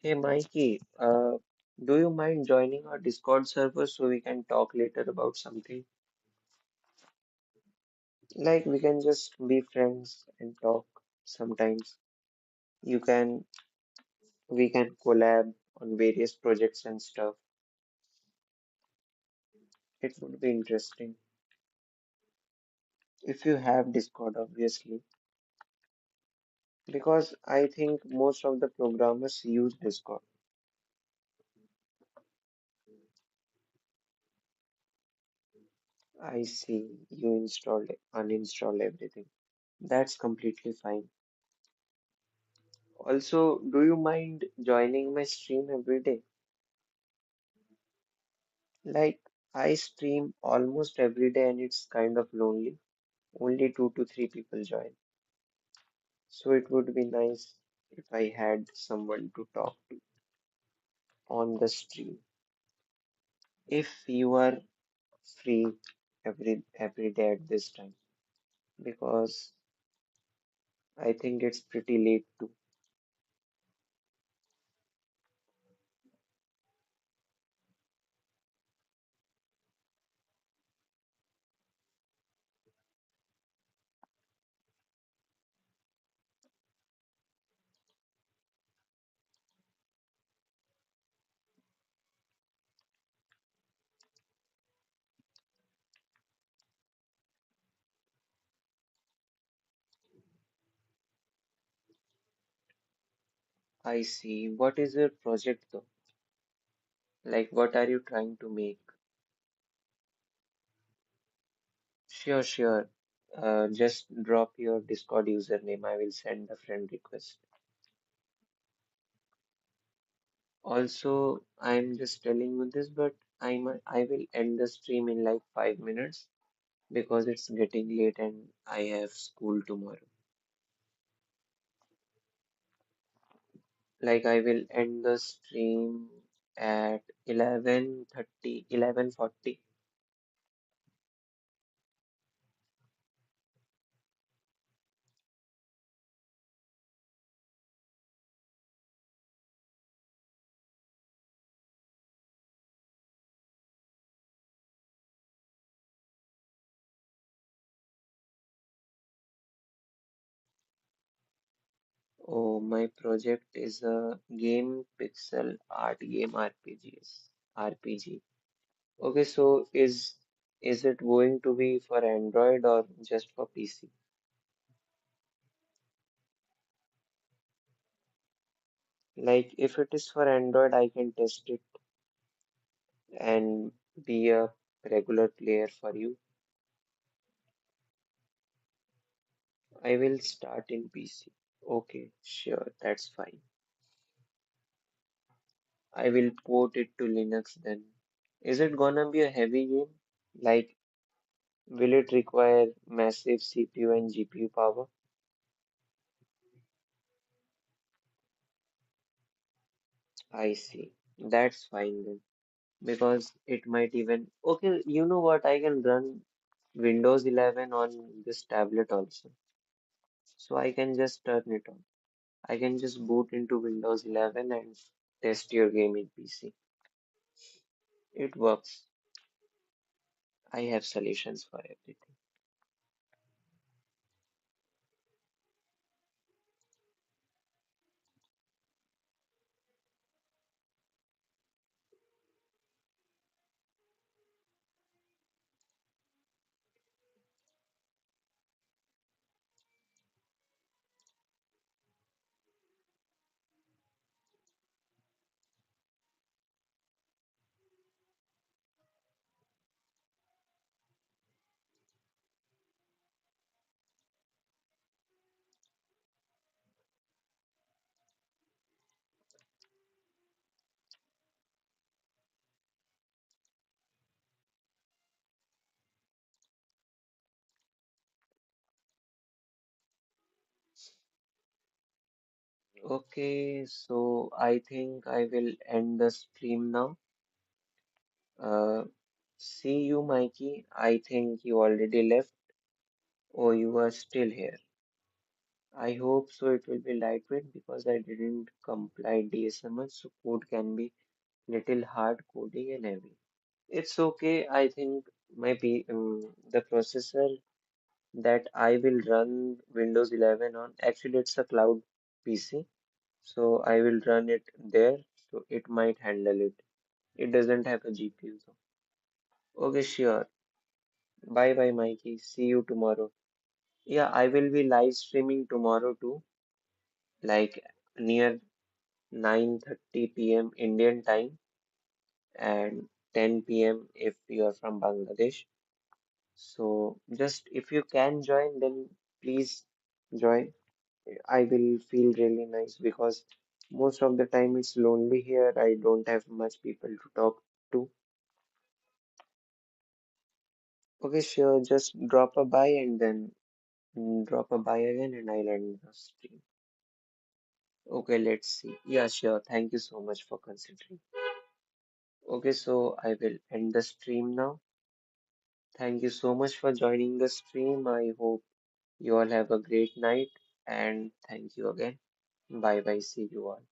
Hey Mikey, do you mind joining our Discord server so we can talk later about something? Like we can just be friends and talk sometimes. You can, we can collab on various projects and stuff. It would be interesting. If you have Discord, obviously, because I think most of the programmers use Discord. I see you uninstall everything. That's completely fine. Also, do you mind joining my stream every day? Like, I stream almost every day and it's kind of lonely. Only 2 to 3 people join. So it would be nice if I had someone to talk to on the stream. If you are free every day at this time, because I think it's pretty late too. I see. What is your project though? Like, what are you trying to make? Sure, sure. Just drop your Discord username. I will send the friend request. Also, I'm just telling you this, but I will end the stream in like 5 minutes because it's getting late and I have school tomorrow. Like I will end the stream at 11:30, 11:40. Oh, my project is a game pixel art game RPG. Okay, so is it going to be for Android or just for PC? Like if it is for Android, I can test it and be a regular player for you. I will start in PC. Okay, sure, that's fine. I will port it to Linux then. Is it gonna be a heavy game? Like, will it require massive CPU and GPU power? I see. That's fine then. Because it might even. Okay, you know what? I can run Windows 11 on this tablet also. So I can just turn it on. I can just boot into Windows 11 and test your game in PC. It works. I have solutions for everything. Okay, so I think I will end the stream now. Uh, See you, Mikey. I think you already left or you are still here. I hope so it will be lightweight because I didn't compile DSMS, so code can be little hard coding and heavy. It's okay. I think the processor that I will run Windows 11 on, actually it's a cloud PC, so I will run it there, so it might handle it. It doesn't have a GPU though. Okay, sure. Bye bye, Mikey. See you tomorrow. Yeah, I will be live streaming tomorrow too, like near 9:30 p.m. Indian time and 10 p.m. if you are from Bangladesh. So just if you can join, then please join. I will feel really nice because most of the time it's lonely here. I don't have much people to talk to. Okay, sure. Just drop a by and then drop a by again and I'll end the stream. Okay, let's see. Yeah, sure. Thank you so much for considering. Okay, so I will end the stream now. Thank you so much for joining the stream. I hope you all have a great night and thank you again. Bye bye. See you all.